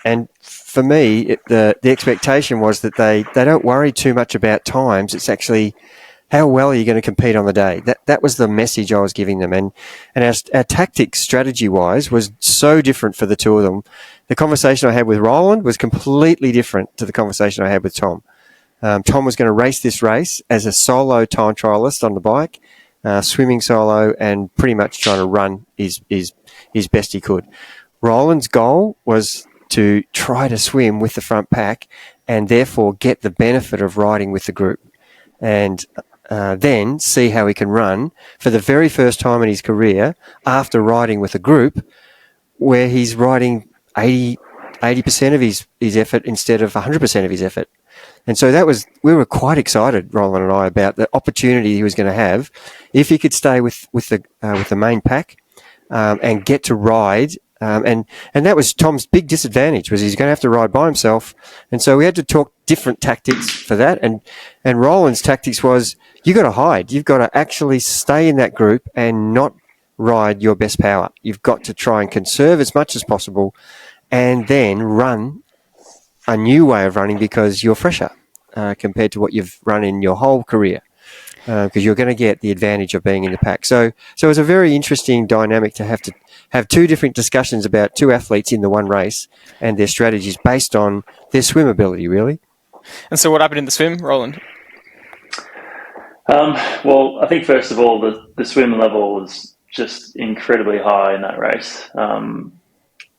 S4: And for me, the expectation was that they don't worry too much about times. It's actually how well are you going to compete on the day. That was the message I was giving them. And our tactics, strategy-wise, was so different for the two of them. The conversation I had with Roland was completely different to the conversation I had with Tom. Tom was going to race this race as a solo time trialist on the bike, swimming solo, and pretty much trying to run his best he could. Roland's goal was to try to swim with the front pack and therefore get the benefit of riding with the group, and then see how he can run for the very first time in his career after riding with a group where he's riding 80% of his effort instead of 100% of his effort. And so we were quite excited, Roland and I, about the opportunity he was going to have if he could stay with the main pack and get to ride. And that was Tom's big disadvantage, was he's going to have to ride by himself. And so we had to talk different tactics for that. And Roland's tactics was, you got to hide. You've got to actually stay in that group and not ride your best power. You've got to try and conserve as much as possible and then run a new way of running because you're fresher compared to what you've run in your whole career, because you're going to get the advantage of being in the pack. So it was a very interesting dynamic to have two different discussions about two athletes in the one race and their strategies based on their swim ability, really.
S1: And so what happened in the swim, Roland?
S3: Well, I think first of all, the swim level was just incredibly high in that race.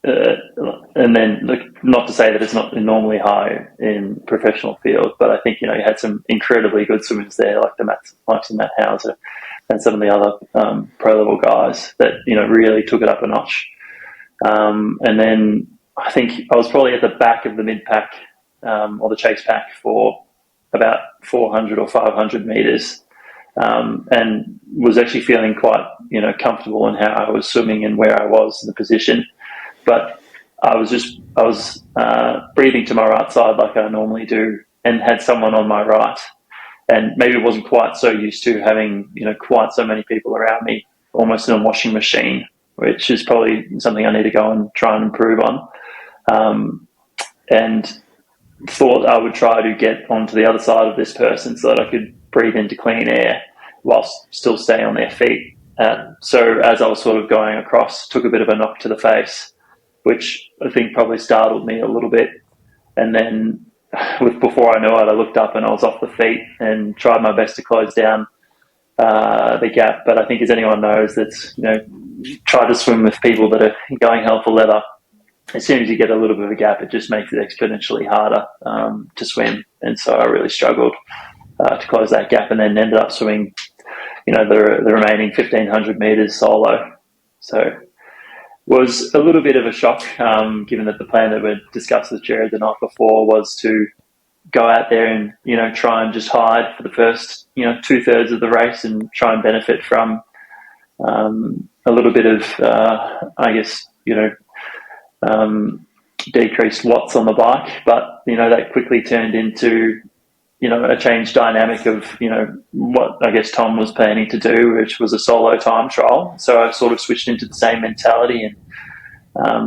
S3: And then, look, not to say that it's not normally high in professional field, but I think, you had some incredibly good swimmers there, like Matt Hauser and some of the other pro-level guys that, really took it up a notch. And then I think I was probably at the back of the mid-pack or the chase pack for about 400 or 500 metres and was actually feeling quite, comfortable in how I was swimming and where I was in the position. But I was breathing to my right side like I normally do and had someone on my right. And maybe wasn't quite so used to having, quite so many people around me, almost in a washing machine, which is probably something I need to go and try and improve on. And thought I would try to get onto the other side of this person so that I could breathe into clean air whilst still staying on their feet. So as I was sort of going across, took a bit of a knock to the face, which I think probably startled me a little bit. And then before I knew it, I looked up and I was off the feet and tried my best to close down the gap. But I think, as anyone knows that's, tried to swim with people that are going hell for leather, as soon as you get a little bit of a gap, it just makes it exponentially harder to swim. And so I really struggled to close that gap and then ended up swimming, the remaining 1,500 metres solo. So was a little bit of a shock, given that the plan that we'd discussed with Gerard the night before was to go out there and, try and just hide for the first, 2/3 of the race and try and benefit from a little bit of, decreased watts on the bike. But, that quickly turned into, a changed dynamic of, what I guess Tom was planning to do, which was a solo time trial. So I sort of switched into the same mentality. And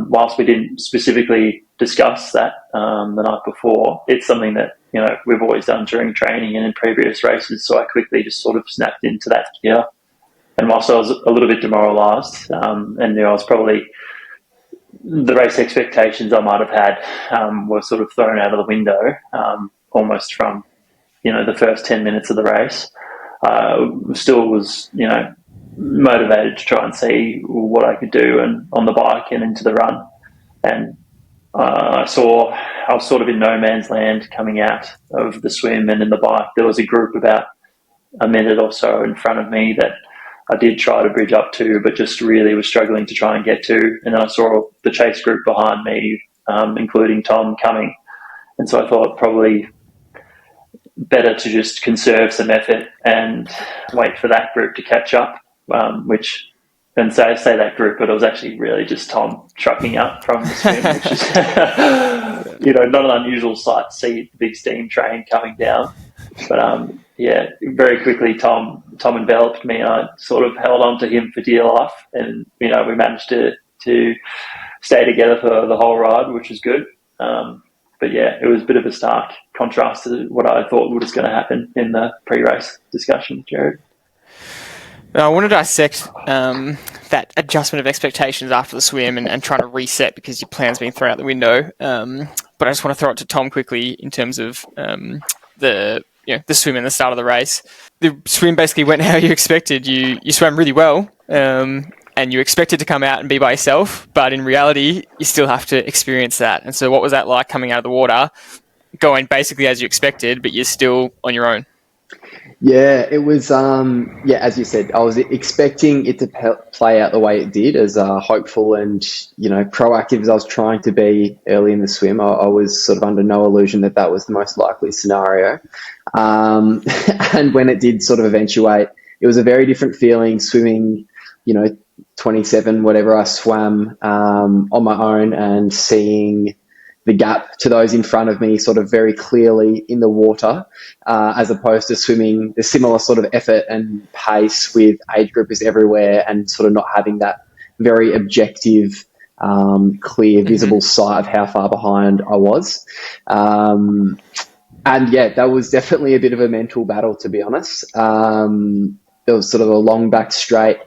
S3: whilst we didn't specifically discuss that the night before, it's something that, we've always done during training and in previous races. So I quickly just sort of snapped into that gear. And whilst I was a little bit demoralised and I was probably the race expectations I might have had were sort of thrown out of the window almost from, the first 10 minutes of the race. still was, motivated to try and see what I could do and on the bike and into the run. And I was sort of in no man's land coming out of the swim, and in the bike there was a group about a minute or so in front of me that I did try to bridge up to, but just really was struggling to try and get to. And then I saw the chase group behind me, including Tom, coming. And so I thought probably better to just conserve some effort and wait for that group to catch up, and say that group, but it was actually really just Tom trucking up from the swim, which is, not an unusual sight to see the big steam train coming down. But very quickly Tom enveloped me, and I sort of held on to him for dear life, and we managed to stay together for the whole ride, which was good. But yeah, it was a bit of a stark contrast to what I thought was going to happen in the pre-race discussion, Jared.
S1: Now, I want to dissect that adjustment of expectations after the swim and trying to reset because your plan's been thrown out the window. But I just want to throw it to Tom quickly in terms of the swim and the start of the race. The swim basically went how you expected. You swam really well, and you expected to come out and be by yourself, but in reality, you still have to experience that. And so what was that like coming out of the water, going basically as you expected, but you're still on your own?
S2: Yeah, it was, as you said, I was expecting it to play out the way it did, as hopeful and, proactive as I was trying to be early in the swim. I was sort of under no illusion that was the most likely scenario. And when it did sort of eventuate, it was a very different feeling swimming, 27, whatever I swam on my own, and seeing the gap to those in front of me sort of very clearly in the water, as opposed to swimming the similar sort of effort and pace with age groupers everywhere and sort of not having that very objective, clear, visible sight of how far behind I was. And yeah, that was definitely a bit of a mental battle, to be honest. There was sort of a long back straight.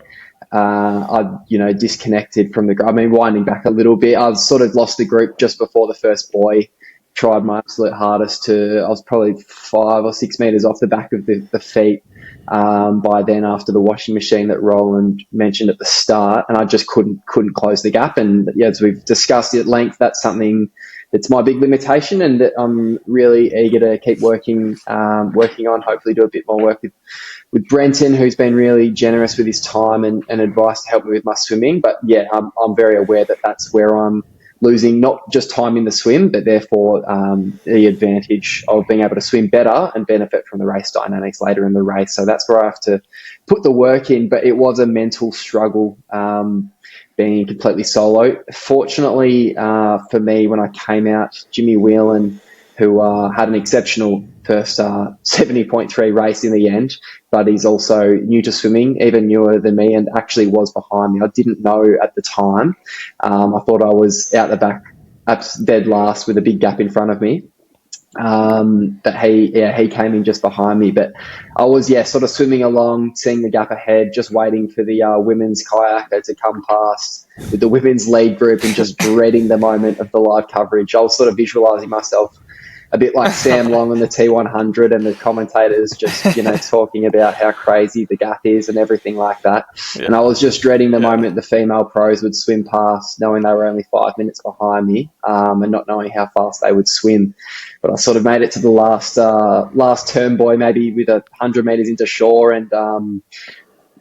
S2: I disconnected from the group. I mean, winding back a little bit, I sort of lost the group just before the first buoy. Tried my absolute hardest I was probably 5 or 6 meters off the back of the feet by then, after the washing machine that Roland mentioned at the start, and I just couldn't close the gap. And yeah, as we've discussed at length, that's something that's my big limitation, and that I'm really eager to keep working on. Hopefully do a bit more work with Brenton, who's been really generous with his time and advice to help me with my swimming. But yeah, I'm very aware that that's where I'm losing not just time in the swim, but therefore the advantage of being able to swim better and benefit from the race dynamics later in the race. So that's where I have to put the work in. But it was a mental struggle being completely solo. Fortunately for me, when I came out, Jimmy Whelan, who had an exceptional first 70.3 race in the end, but he's also new to swimming, even newer than me, and actually was behind me. I didn't know at the time. I thought I was out the back, dead last with a big gap in front of me. But he came in just behind me. But I was, sort of swimming along, seeing the gap ahead, just waiting for the women's kayaker to come past with the women's lead group, and just dreading the moment of the live coverage. I was sort of visualising myself a bit like Sam Long on the T100, and the commentators just, talking about how crazy the gap is and everything like that. Yeah. And I was just dreading the moment the female pros would swim past, knowing they were only 5 minutes behind me, and not knowing how fast they would swim. But I sort of made it to the last turn buoy, maybe with 100 meters into shore, and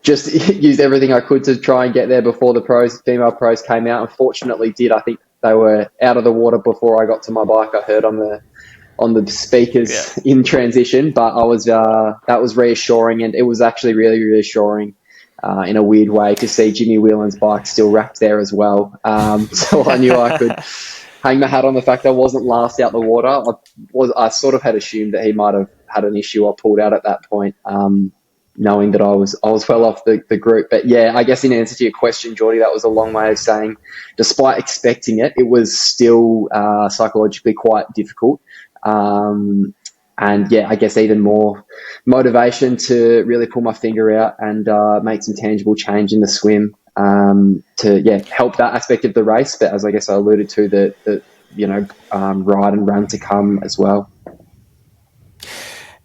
S2: just used everything I could to try and get there before the female pros came out. Unfortunately did. I think they were out of the water before I got to my bike. I heard on the speakers in transition, but that was reassuring, and it was actually really reassuring in a weird way to see Jimmy Whelan's bike still wrapped there as well. So I knew I could hang my hat on the fact I wasn't last out the water. I sort of had assumed that he might have had an issue or pulled out at that point, knowing that I was well off the group. But yeah, I guess in answer to your question, Jordy, that was a long way of saying, despite expecting it, it was still psychologically quite difficult. And yeah, I guess even more motivation to really pull my finger out and make some tangible change in the swim to help that aspect of the race. But as I guess I alluded to, the ride and run to come as well.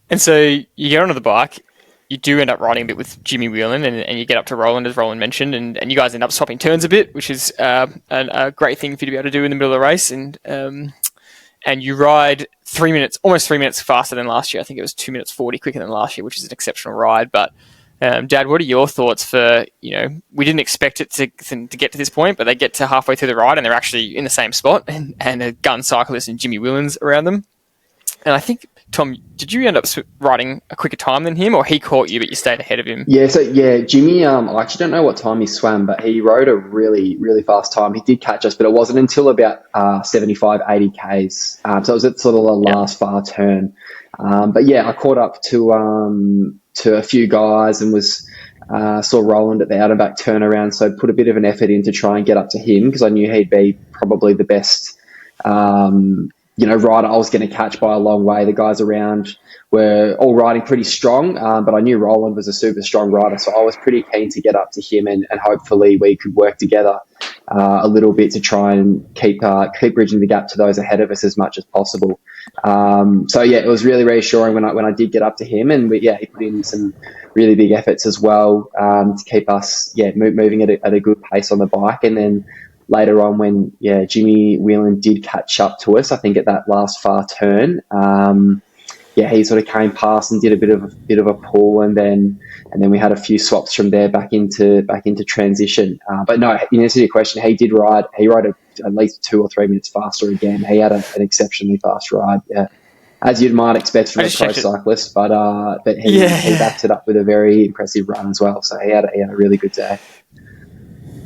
S1: And so you get onto the bike, you do end up riding a bit with Jimmy Whelan, and you get up to Roland, as Roland mentioned, and you guys end up swapping turns a bit, which is a great thing for you to be able to do in the middle of the race. And you ride almost 3 minutes faster than last year. I think it was 2 minutes 40 quicker than last year, which is an exceptional ride. But Dad, what are your thoughts for, we didn't expect it to get to this point, but they get to halfway through the ride and they're actually in the same spot, and a gun cyclist and Jimmy Whelan's around them. And I think, Tom, did you end up riding a quicker time than him, or he caught you but you stayed ahead of him?
S2: Yeah, Jimmy, I actually don't know what time he swam, but he rode a really, really fast time. He did catch us, but it wasn't until about 75, 80 Ks. So it was at sort of the last far turn. But yeah, I caught up to a few guys and saw Roland at the out and back turnaround, so put a bit of an effort in to try and get up to him, because I knew he'd be probably the best rider I was going to catch by a long way. The guys around were all riding pretty strong, but I knew Roland was a super strong rider, so I was pretty keen to get up to him, and hopefully we could work together a little bit to try and keep bridging the gap to those ahead of us as much as possible. So yeah, it was really reassuring when I did get up to him, and he put in some really big efforts as well to keep us moving at a good pace on the bike. And then later on, when Jimmy Whelan did catch up to us, I think at that last far turn, he sort of came past and did a bit of a pull, and then we had a few swaps from there back into transition. But no, in answer to your question, he did ride. He rode at least 2 or 3 minutes faster again. He had an exceptionally fast ride. Yeah, as you might expect from a pro cyclist, but he backed it up with a very impressive run as well. So he had a really good day.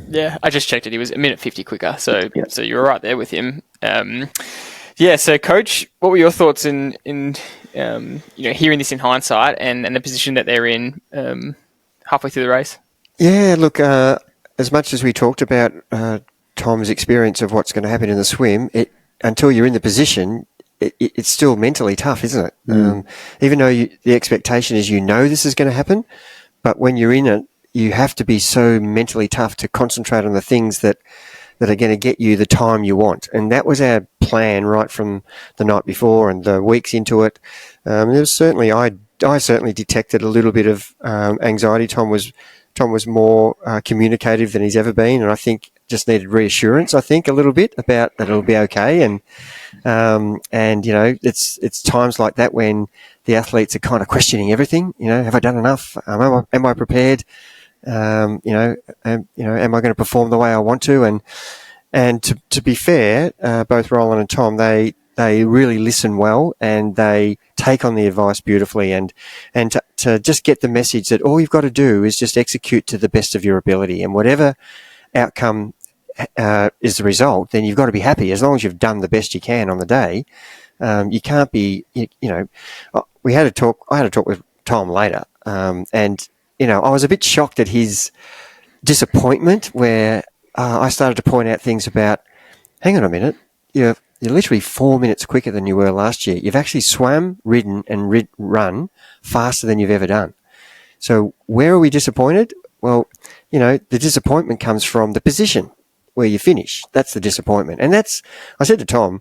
S1: Yeah, I just checked it. He was a minute 50 quicker, so you were right there with him. So Coach, what were your thoughts in hearing this in hindsight and the position that they're in halfway through the race? Yeah,
S4: look, as much as we talked about Tom's experience of what's going to happen in the swim, until you're in the position, it's still mentally tough, isn't it? Even though the expectation is this is going to happen, but when you're in it, you have to be so mentally tough to concentrate on the things that are going to get you the time you want. And that was our plan right from the night before and the weeks into it. There was certainly, I certainly detected a little bit of anxiety. Tom was more communicative than he's ever been, and I think just needed reassurance, a little bit about that it'll be okay. And it's times like that when the athletes are kind of questioning everything. Have I done enough? Am I prepared? Am I going to perform the way I want to? And to be fair, both Roland and Tom, they really listen well, and they take on the advice beautifully, and to just get the message that all you've got to do is just execute to the best of your ability, and whatever outcome is the result, then you've got to be happy as long as you've done the best you can on the day. You can't be, I had a talk with Tom later, and I was a bit shocked at his disappointment, where I started to point out things about, hang on a minute, you're literally 4 minutes quicker than you were last year. You've actually swam, ridden, and run faster than you've ever done. So where are we disappointed? Well, the disappointment comes from the position where you finish. That's the disappointment. And I said to Tom,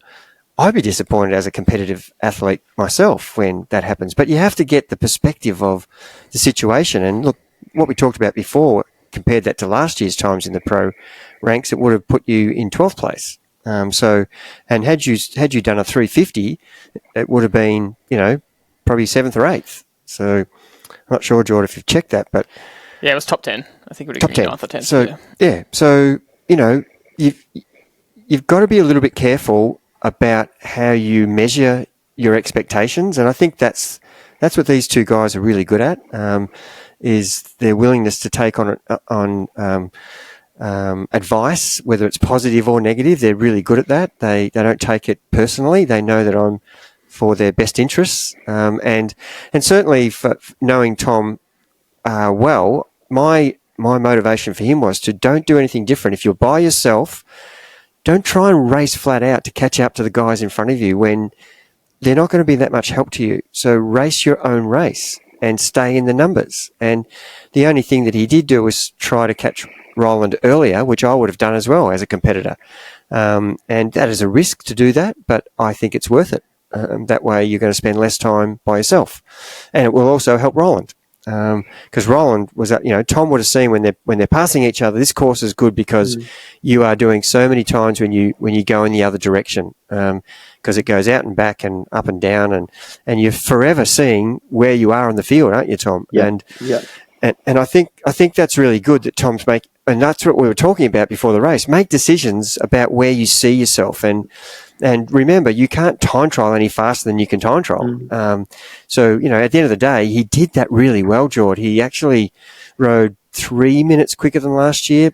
S4: I'd be disappointed as a competitive athlete myself when that happens. But you have to get the perspective of the situation. And look, what we talked about before, compared that to last year's times in the pro ranks, it would have put you in 12th place. And had you done a 350, it would have been, probably 7th or 8th. So I'm not sure, Jordy, if you've checked that, but
S1: yeah, it was top 10. I think it would have been 9th or 10th.
S4: So so you've got to be a little bit careful about how you measure your expectations, and I think that's what these two guys are really good at, is their willingness to take on advice, whether it's positive or negative. They're really good at that. They don't take it personally. They know that I'm for their best interests, and certainly for knowing Tom well, my motivation for him was to don't do anything different. If you're by yourself, don't try and race flat out to catch up to the guys in front of you when they're not going to be that much help to you. So race your own race and stay in the numbers. And the only thing that he did do was try to catch Roland earlier, which I would have done as well as a competitor. And that is a risk to do that, but I think it's worth it. That way you're going to spend less time by yourself. And it will also help Roland. Because Roland was, Tom would have seen when they're passing each other, this course is good because you are doing so many times when you go in the other direction, because it goes out and back and up and down, and you're forever seeing where you are in the field, aren't you, Tom?
S2: Yeah.
S4: And I think that's really good that Tom's and that's what we were talking about before the race. Make decisions about where you see yourself, and remember, you can't time trial any faster than you can time trial. So at the end of the day, he did that really well, Jordy. He actually rode 3 minutes quicker than last year.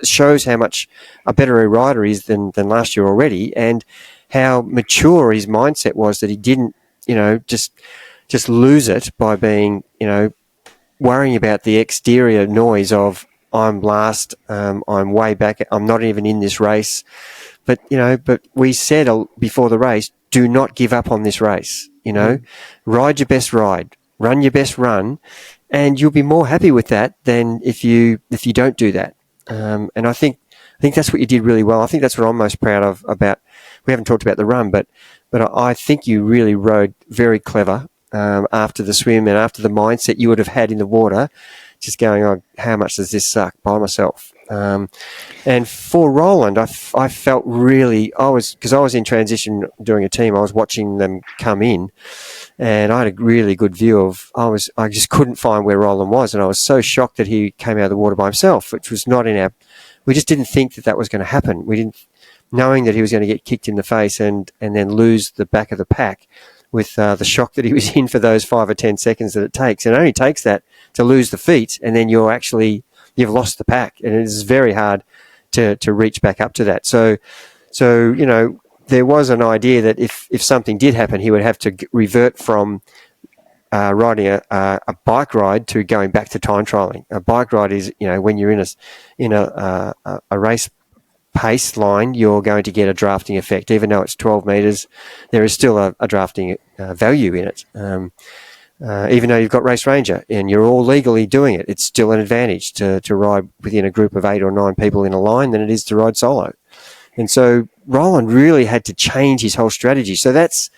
S4: Shows how much a better a rider is than last year already, and how mature his mindset was, that he didn't just lose it by being worrying about the exterior noise of I'm last, I'm way back, I'm not even in this race. But we said before the race, do not give up on this race. Ride your best ride, run your best run, and you'll be more happy with that than if you don't do that. And I think that's what you did really well. I think that's what I'm most proud of. We haven't talked about the run, but I think you really rode very clever. After the swim and after the mindset you would have had in the water, just going, oh, how much does this suck by myself? And for Roland, I felt really, because I was in transition doing a team, I was watching them come in, and I had a really good view of, I just couldn't find where Roland was, and I was so shocked that he came out of the water by himself, which was not we just didn't think that was going to happen. We didn't, knowing that he was going to get kicked in the face and then lose the back of the pack, with the shock that he was in for those 5 or 10 seconds that it takes. And it only takes that to lose the feet, and then you've lost the pack. And it is very hard to reach back up to that. So there was an idea that if something did happen, he would have to revert from riding a bike ride to going back to time trialing. A bike ride is, when you're in a race pace line, you're going to get a drafting effect. Even though it's 12 metres, there is still a drafting value in it. Even though you've got Race Ranger and you're all legally doing it, it's still an advantage to ride within a group of 8 or 9 people in a line than it is to ride solo. And so Roland really had to change his whole strategy. So that's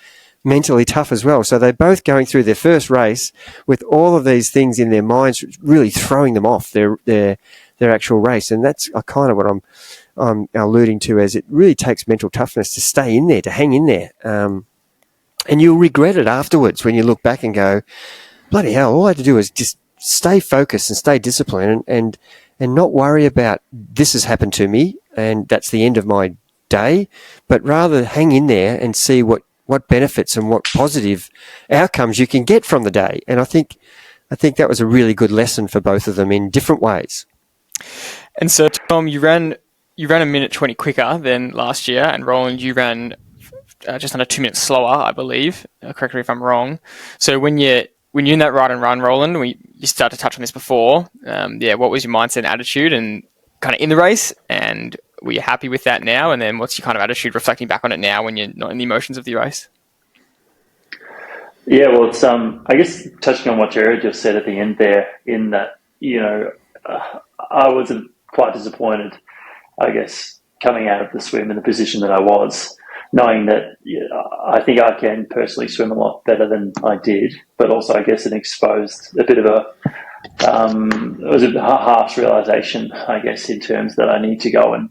S4: mentally tough as well. So they're both going through their first race with all of these things in their minds, really throwing them off their actual race. And that's kind of what I'm alluding to, as it really takes mental toughness to stay in there, to hang in there. And you'll regret it afterwards when you look back and go, bloody hell, all I had to do is just stay focused and stay disciplined and not worry about this has happened to me and that's the end of my day, but rather hang in there and see what benefits and what positive outcomes you can get from the day. And I think that was a really good lesson for both of them in different ways.
S1: And so, Tom, you ran a minute 20 quicker than last year, and Roland, you ran just under 2 minutes slower, I believe. Correct me if I'm wrong. So when you're in that ride and run, Roland, you started to touch on this before. What was your mindset and attitude, and kind of in the race, and were you happy with that now? And then what's your kind of attitude reflecting back on it now when you're not in the emotions of the race?
S3: Yeah, well, it's I guess touching on what Gerard just said at the end there, in that I was quite disappointed, I guess, coming out of the swim in the position that I was, knowing that I think I can personally swim a lot better than I did, but also I guess it exposed a bit of it was a harsh realization, I guess, in terms that I need to go and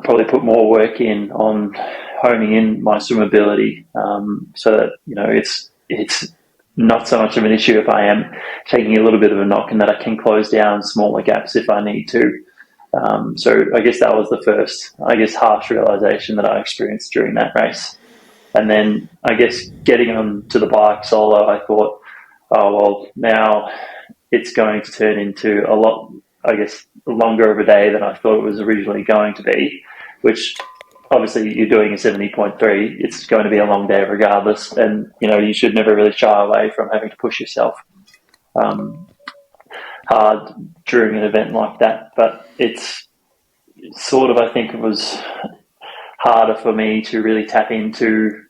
S3: probably put more work in on honing in my swimmability, so that it's not so much of an issue if I am taking a little bit of a knock, and that I can close down smaller gaps if I need to. So I guess that was the first, harsh realization that I experienced during that race. And then I guess getting onto the bike solo, I thought, oh, well, now it's going to turn into a lot, longer of a day than I thought it was originally going to be, which obviously you're doing a 70.3. It's going to be a long day regardless. And, you should never really shy away from having to push yourself hard during an event like that. But it's sort of, I think it was harder for me to really tap into,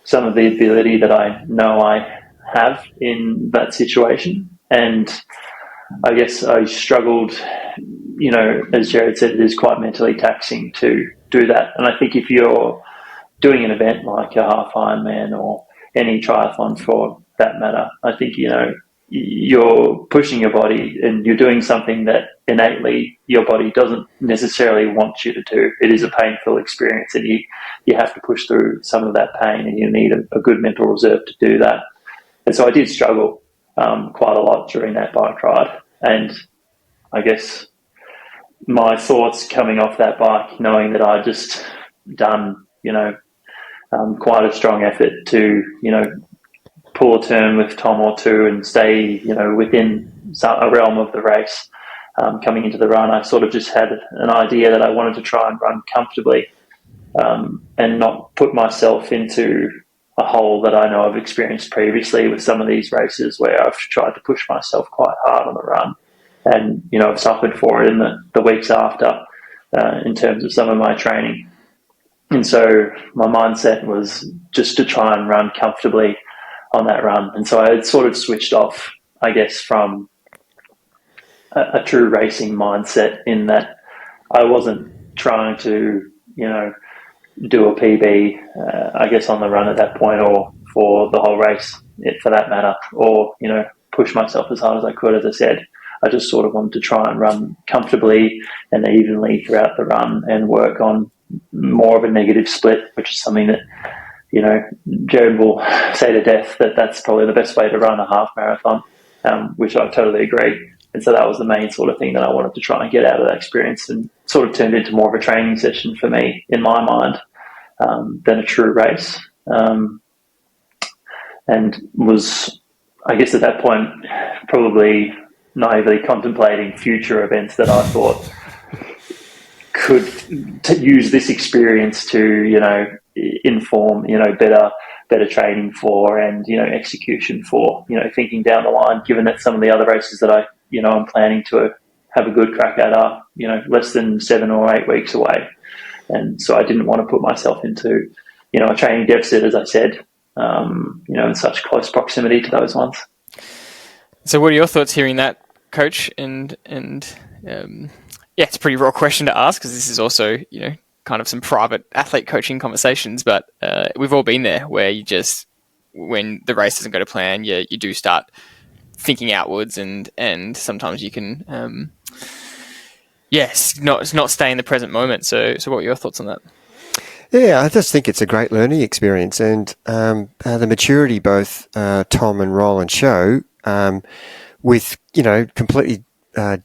S3: some of the ability that I know I have in that situation. And I guess I struggled, as Gerard said, it is quite mentally taxing to do that. And I think if you're doing an event like a half Ironman or any triathlon for that matter. I think, you're pushing your body and you're doing something that innately your body doesn't necessarily want you to do. It is a painful experience, and you have to push through some of that pain, and you need a good mental reserve to do that. And so I did struggle quite a lot during that bike ride. And I guess my thoughts coming off that bike, knowing that I'd just done, quite a strong effort to, pull a turn with Tom or two and stay, within a realm of the race. Coming into the run, I sort of just had an idea that I wanted to try and run comfortably and not put myself into a hole that I know I've experienced previously with some of these races where I've tried to push myself quite hard on the run. And, I've suffered for it in the weeks after in terms of some of my training. And so my mindset was just to try and run comfortably on that run. And so I had sort of switched off, I guess, from a true racing mindset, in that I wasn't trying to, do a PB, I guess, on the run at that point, or for the whole race, for that matter, or, push myself as hard as I could. As I said, I just sort of wanted to try and run comfortably and evenly throughout the run and work on more of a negative split, which is something that, Jared will say to death that that's probably the best way to run a half marathon, which I totally agree. And so that was the main sort of thing that I wanted to try and get out of that experience, and sort of turned into more of a training session for me, in my mind, than a true race. And was, I guess at that point, probably naively contemplating future events that I thought could use this experience to, inform, better training for, and, execution for, thinking down the line, given that some of the other races that I'm planning to have a good crack at are, less than 7 or 8 weeks away. And so I didn't want to put myself into, a training deficit, as I said, in such close proximity to those ones.
S1: So what are your thoughts hearing that, Coach? And it's a pretty raw question to ask, because this is also, kind of some private athlete coaching conversations, but we've all been there, where you just, when the race doesn't go to plan, you do start thinking outwards, and sometimes you can not stay in the present moment. So what are your thoughts on that?
S4: Yeah, I just think it's a great learning experience, and the maturity both Tom and Roland show, with completely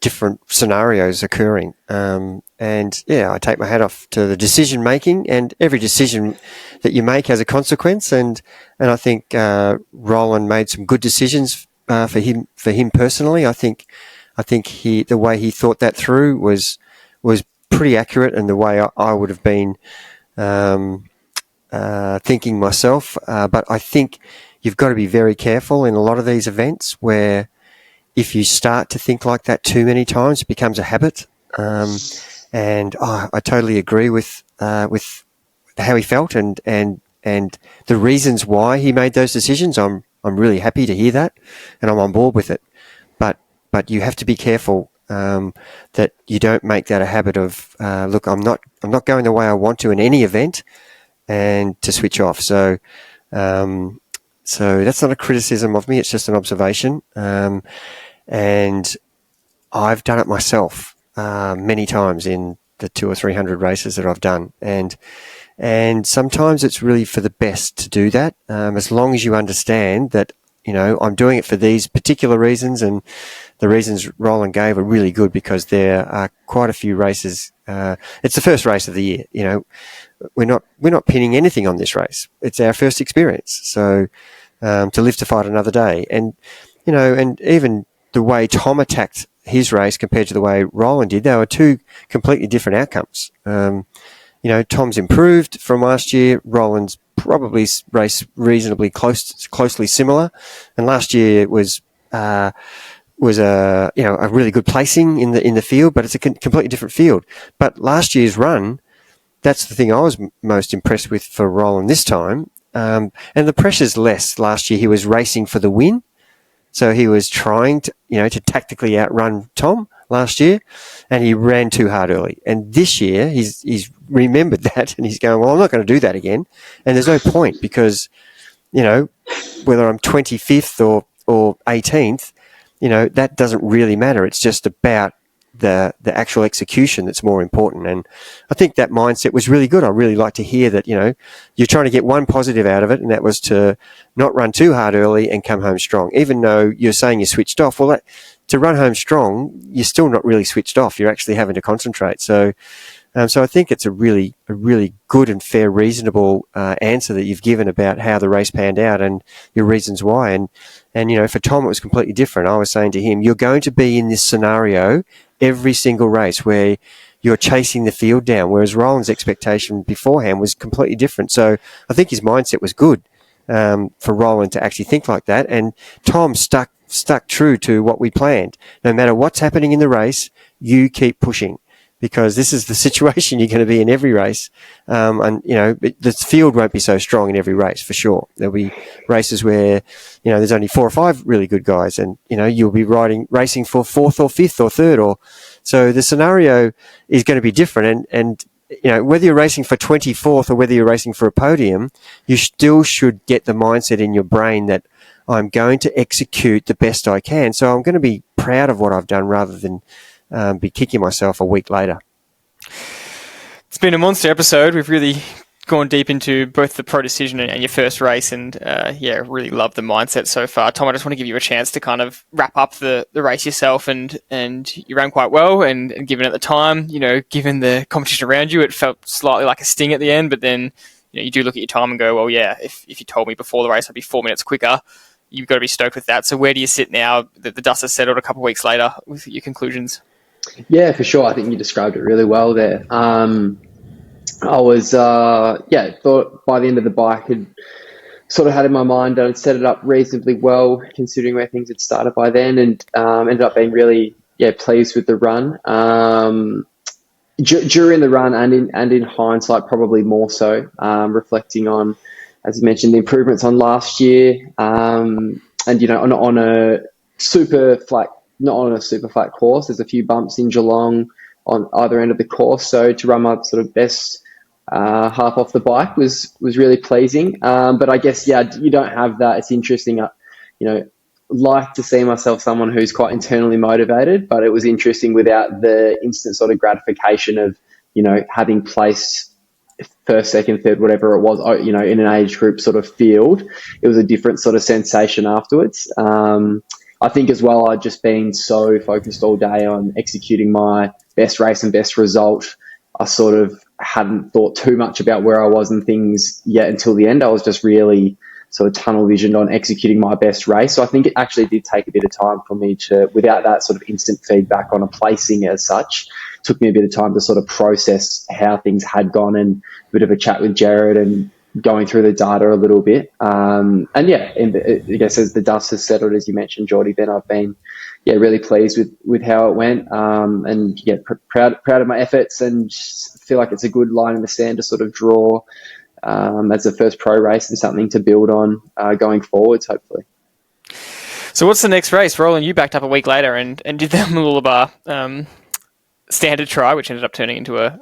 S4: different scenarios occurring. I take my hat off to the decision making, and every decision that you make has a consequence. And I think Roland made some good decisions for him personally. I think the way he thought that through was pretty accurate, and the way I would have been thinking myself. But I think you've got to be very careful in a lot of these events, where if you start to think like that too many times, it becomes a habit. And I totally agree with how he felt and the reasons why he made those decisions. I'm really happy to hear that, and I'm on board with it. But you have to be careful that you don't make that a habit of look, I'm not going the way I want to in any event, and to switch off. So that's not a criticism of me; it's just an observation. And I've done it myself many times in the 200 or 300 races that I've done, and sometimes it's really for the best to do that, as long as you understand that I'm doing it for these particular reasons, and the reasons Roland gave are really good, because there are quite a few races. It's the first race of the year. We're not pinning anything on this race. It's our first experience, so to live to fight another day, and even the way Tom attacked his race compared to the way Roland did, they were two completely different outcomes. Tom's improved from last year. Roland's probably raced reasonably closely similar, and last year was a really good placing in the field, but it's a completely different field. But last year's run, that's the thing I was most impressed with for Roland this time, and the pressure's less. Last year he was racing for the win. So he was trying to, to tactically outrun Tom last year, and he ran too hard early. And this year he's remembered that, and he's going, well, I'm not going to do that again. And there's no point, because, whether I'm 25th or 18th, that doesn't really matter. It's just about the actual execution that's more important. And I think that mindset was really good. I really like to hear that, you're trying to get one positive out of it, and that was to not run too hard early and come home strong. Even though you're saying you switched off, well, to run home strong, you're still not really switched off. You're actually having to concentrate. So I think it's a really good and fair, reasonable answer that you've given about how the race panned out and your reasons why. And for Tom, it was completely different. I was saying to him, you're going to be in this scenario every single race where you're chasing the field down, whereas Roland's expectation beforehand was completely different. So I think his mindset was good for Roland to actually think like that. And Tom stuck true to what we planned. No matter what's happening in the race, you keep pushing, because this is the situation you're going to be in every race. The field won't be so strong in every race, for sure. There'll be races where, there's only 4 or 5 really good guys, and, you'll be racing for 4th or 5th or 3rd. So the scenario is going to be different. And whether you're racing for 24th or whether you're racing for a podium, you still should get the mindset in your brain that I'm going to execute the best I can. So I'm going to be proud of what I've done rather than be kicking myself a week later.
S1: It's been a monster episode. We've really gone deep into both the pro decision and your first race, and really love the mindset so far. Tom, I just want to give you a chance to kind of wrap up the race yourself, and you ran quite well, and given at the time, given the competition around you, it felt slightly like a sting at the end, but then you do look at your time and go, well, yeah, if you told me before the race I'd be 4 minutes quicker, you've got to be stoked with that. So where do you sit now that the dust has settled a couple of weeks later with your conclusions?
S2: Yeah, for sure. I think you described it really well there. I was, thought by the end of the bike had sort of had in my mind I'd set it up reasonably well considering where things had started by then, and ended up being really, pleased with the run. During the run and in hindsight, probably more so, reflecting on, as you mentioned, the improvements on last year, and, on a super flat, not on a super flat course. There's a few bumps in Geelong on either end of the course. So to run my sort of best half off the bike was really pleasing. But I guess, you don't have that. It's interesting. Like to see myself someone who's quite internally motivated, but it was interesting without the instant sort of gratification of, having placed first, second, third, whatever it was, in an age group sort of field. It was a different sort of sensation afterwards. I think as well, I'd just been so focused all day on executing my best race and best result. I sort of hadn't thought too much about where I was and things yet until the end. I was just really sort of tunnel visioned on executing my best race. So I think it actually did take a bit of time for me to, without that sort of instant feedback on a placing as such, took me a bit of time to sort of process how things had gone, and a bit of a chat with Gerard and going through the data a little bit. I guess as the dust has settled, as you mentioned, Jordy, then I've been, really pleased with how it went. Proud of my efforts, and feel like it's a good line in the sand to sort of draw as the first pro race and something to build on going forwards, hopefully.
S1: So what's the next race? Roland, you backed up a week later and did the Mooloolaba standard try, which ended up turning into a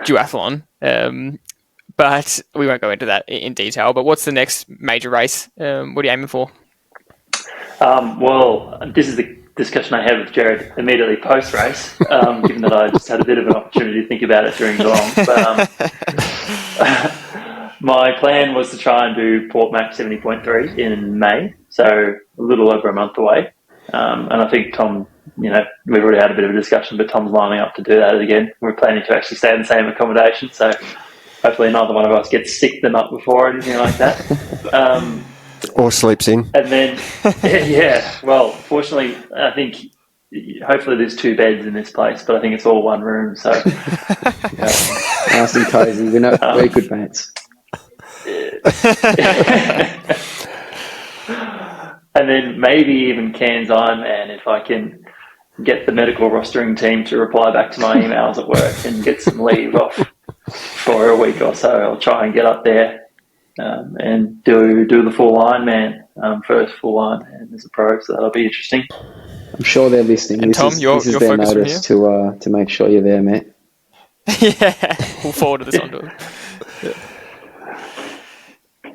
S1: duathlon. But we won't go into that in detail. But what's the next major race? What are you aiming for?
S3: Well, this is the discussion I had with Gerard immediately post-race, given that I just had a bit of an opportunity to think about it during Geelong. But my plan was to try and do Port Max 70.3 in May, so a little over a month away. And I think Tom, we've already had a bit of a discussion, but Tom's lining up to do that again. We're planning to actually stay in the same accommodation, so hopefully neither one of us gets sick the night before or anything like that.
S4: Or sleeps in.
S3: And then, well, fortunately, I think hopefully there's 2 beds in this place, but I think it's all one room, so.
S2: Nice and cozy. We're good mates.
S3: And then maybe even Cairns Ironman, if I can get the medical rostering team to reply back to my emails at work and get some leave off for a week or so. I'll try and get up there and do the full Ironman, first full Ironman as a pro, so that'll be interesting.
S2: I'm sure they're listening.
S1: And Tom, your
S2: this is their
S1: focus
S2: notice to make sure you're there, mate.
S1: Yeah, we'll forward this on to him.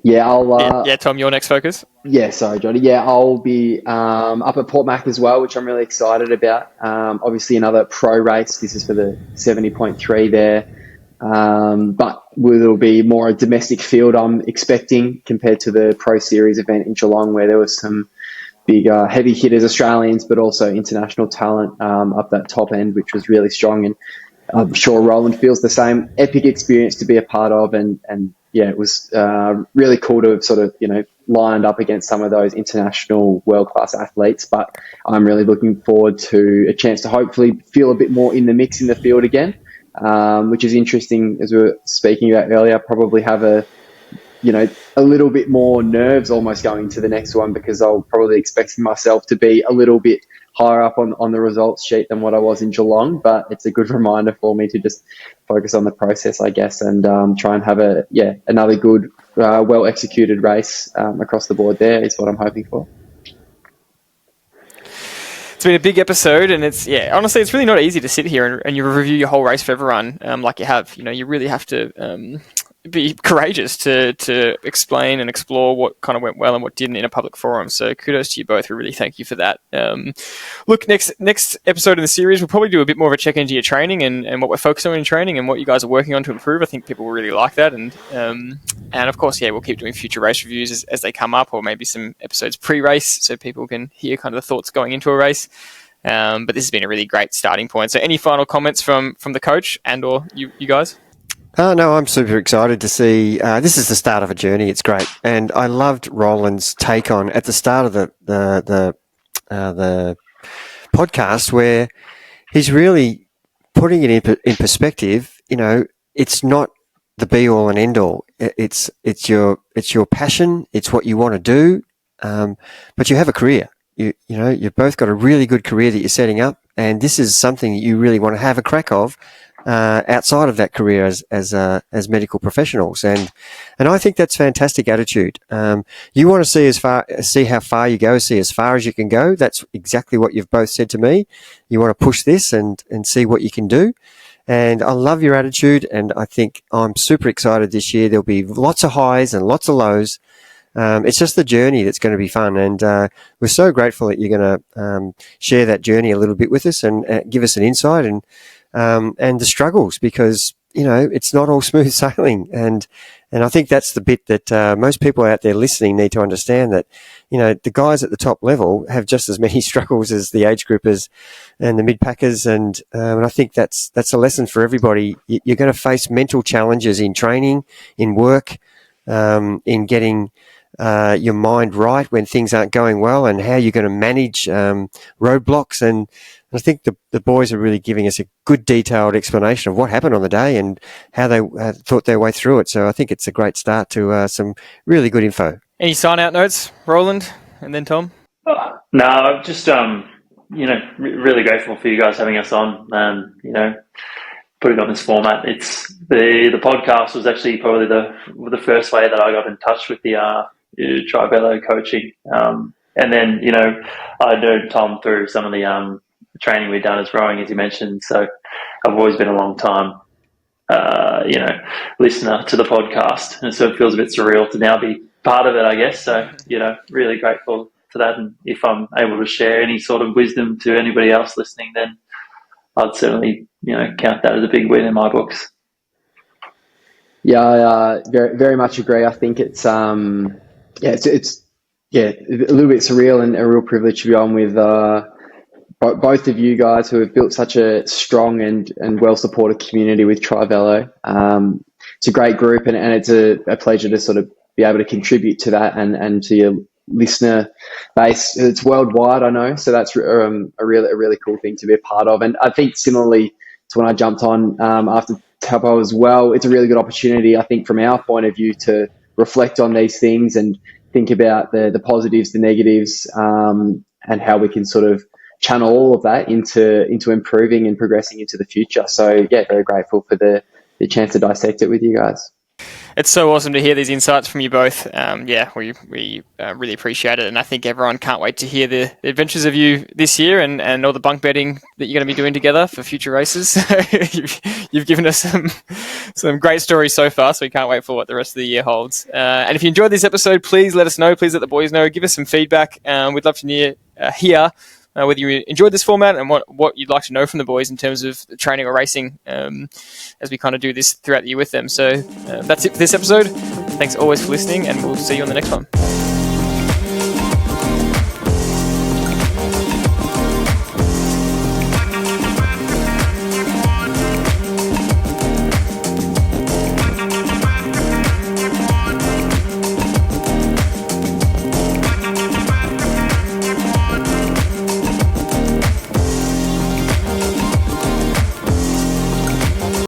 S2: Yeah,
S1: Yeah, Tom, your next focus?
S2: Yeah, sorry, Jordy. Yeah, I'll be up at Port Mac as well, which I'm really excited about. Obviously, another pro race. This is for the 70.3 there. But it'll be more a domestic field, I'm expecting, compared to the Pro Series event in Geelong, where there was some big heavy hitters, Australians, but also international talent up that top end, which was really strong. And I'm sure Roland feels the same. Epic experience to be a part of, and yeah, it was really cool to have sort of, lined up against some of those international world-class athletes. But I'm really looking forward to a chance to hopefully feel a bit more in the mix in the field again, which is interesting, as we were speaking about earlier. Probably have a little bit more nerves almost going to the next one, because I'll probably expecting myself to be a little bit higher up on the results sheet than what I was in Geelong. But it's a good reminder for me to just focus on the process, I guess, and try and have another good, well executed race across the board. There is what I'm hoping for.
S1: It's been a big episode, and honestly, it's really not easy to sit here and you review your whole race for everyone like you have. You really have to be courageous to explain and explore what kind of went well and what didn't in a public forum. So kudos to you both. We really thank you for that. Look, next episode in the series, we'll probably do a bit more of a check into your training and what we're focused on in training and what you guys are working on to improve. I think people will really like that. And of course, we'll keep doing future race reviews as they come up, or maybe some episodes pre-race so people can hear kind of the thoughts going into a race. But this has been a really great starting point. So any final comments from the coach and or you guys?
S4: No, I'm super excited to see. This is the start of a journey. It's great, and I loved Roland's take on at the start of the podcast, where he's really putting it in perspective. It's not the be all and end all. It's your passion. It's what you want to do, but you have a career. You've both got a really good career that you're setting up, and this is something that you really want to have a crack of. Outside of that career as medical professionals, and I think that's fantastic attitude. You want to see how far you go, see as far as you can go. That's exactly what you've both said to me. You want to push this and see what you can do. And I love your attitude, and I think I'm super excited this year. There'll be lots of highs and lots of lows. It's just the journey that's going to be fun, and we're so grateful that you're going to share that journey a little bit with us and give us an insight and the struggles, because it's not all smooth sailing, and I think that's the bit that most people out there listening need to understand, that the guys at the top level have just as many struggles as the age groupers and the mid packers, and I think that's a lesson for everybody. You're going to face mental challenges in training, in work, in getting your mind right when things aren't going well, and how you're going to manage roadblocks. And I think the boys are really giving us a good detailed explanation of what happened on the day and how they thought their way through it. So I think it's a great start to some really good info. Any
S1: sign-out notes, Roland, and then Tom?
S3: No, I'm just really grateful for you guys having us on, and putting on this format. It's the podcast was actually probably the first way that I got in touch with the TriVelo coaching, and then I know Tom through some of the training we've done as rowing, as you mentioned. So I've always been a long time listener to the podcast, and so it feels a bit surreal to now be part of it, I guess. So really grateful for that, and if I'm able to share any sort of wisdom to anybody else listening, then I'd certainly count that as a big win in my books.
S2: Yeah, I very, very much agree. I think it's a little bit surreal and a real privilege to be on with both of you guys who have built such a strong and well-supported community with TriVelo. It's a great group, and it's a pleasure to sort of be able to contribute to that and to your listener base. It's worldwide, I know, so that's a really cool thing to be a part of. And I think similarly to when I jumped on after Taupo as well, it's a really good opportunity, I think, from our point of view, to reflect on these things and think about the positives, the negatives, and how we can sort of channel all of that into improving and progressing into the future. So yeah, very grateful for the chance to dissect it with you guys.
S1: It's so awesome to hear these insights from you both. We really appreciate it, and I think everyone can't wait to hear the adventures of you this year and all the bunk bedding that you're going to be doing together for future races. You've given us some great stories so far, so we can't wait for what the rest of the year holds. And if you enjoyed this episode, please let us know. Please let the boys know. Give us some feedback. We'd love to hear whether you enjoyed this format and what you'd like to know from the boys in terms of training or racing as we kind of do this throughout the year with them. So that's it for this episode. Thanks always for listening, and we'll see you on the next one.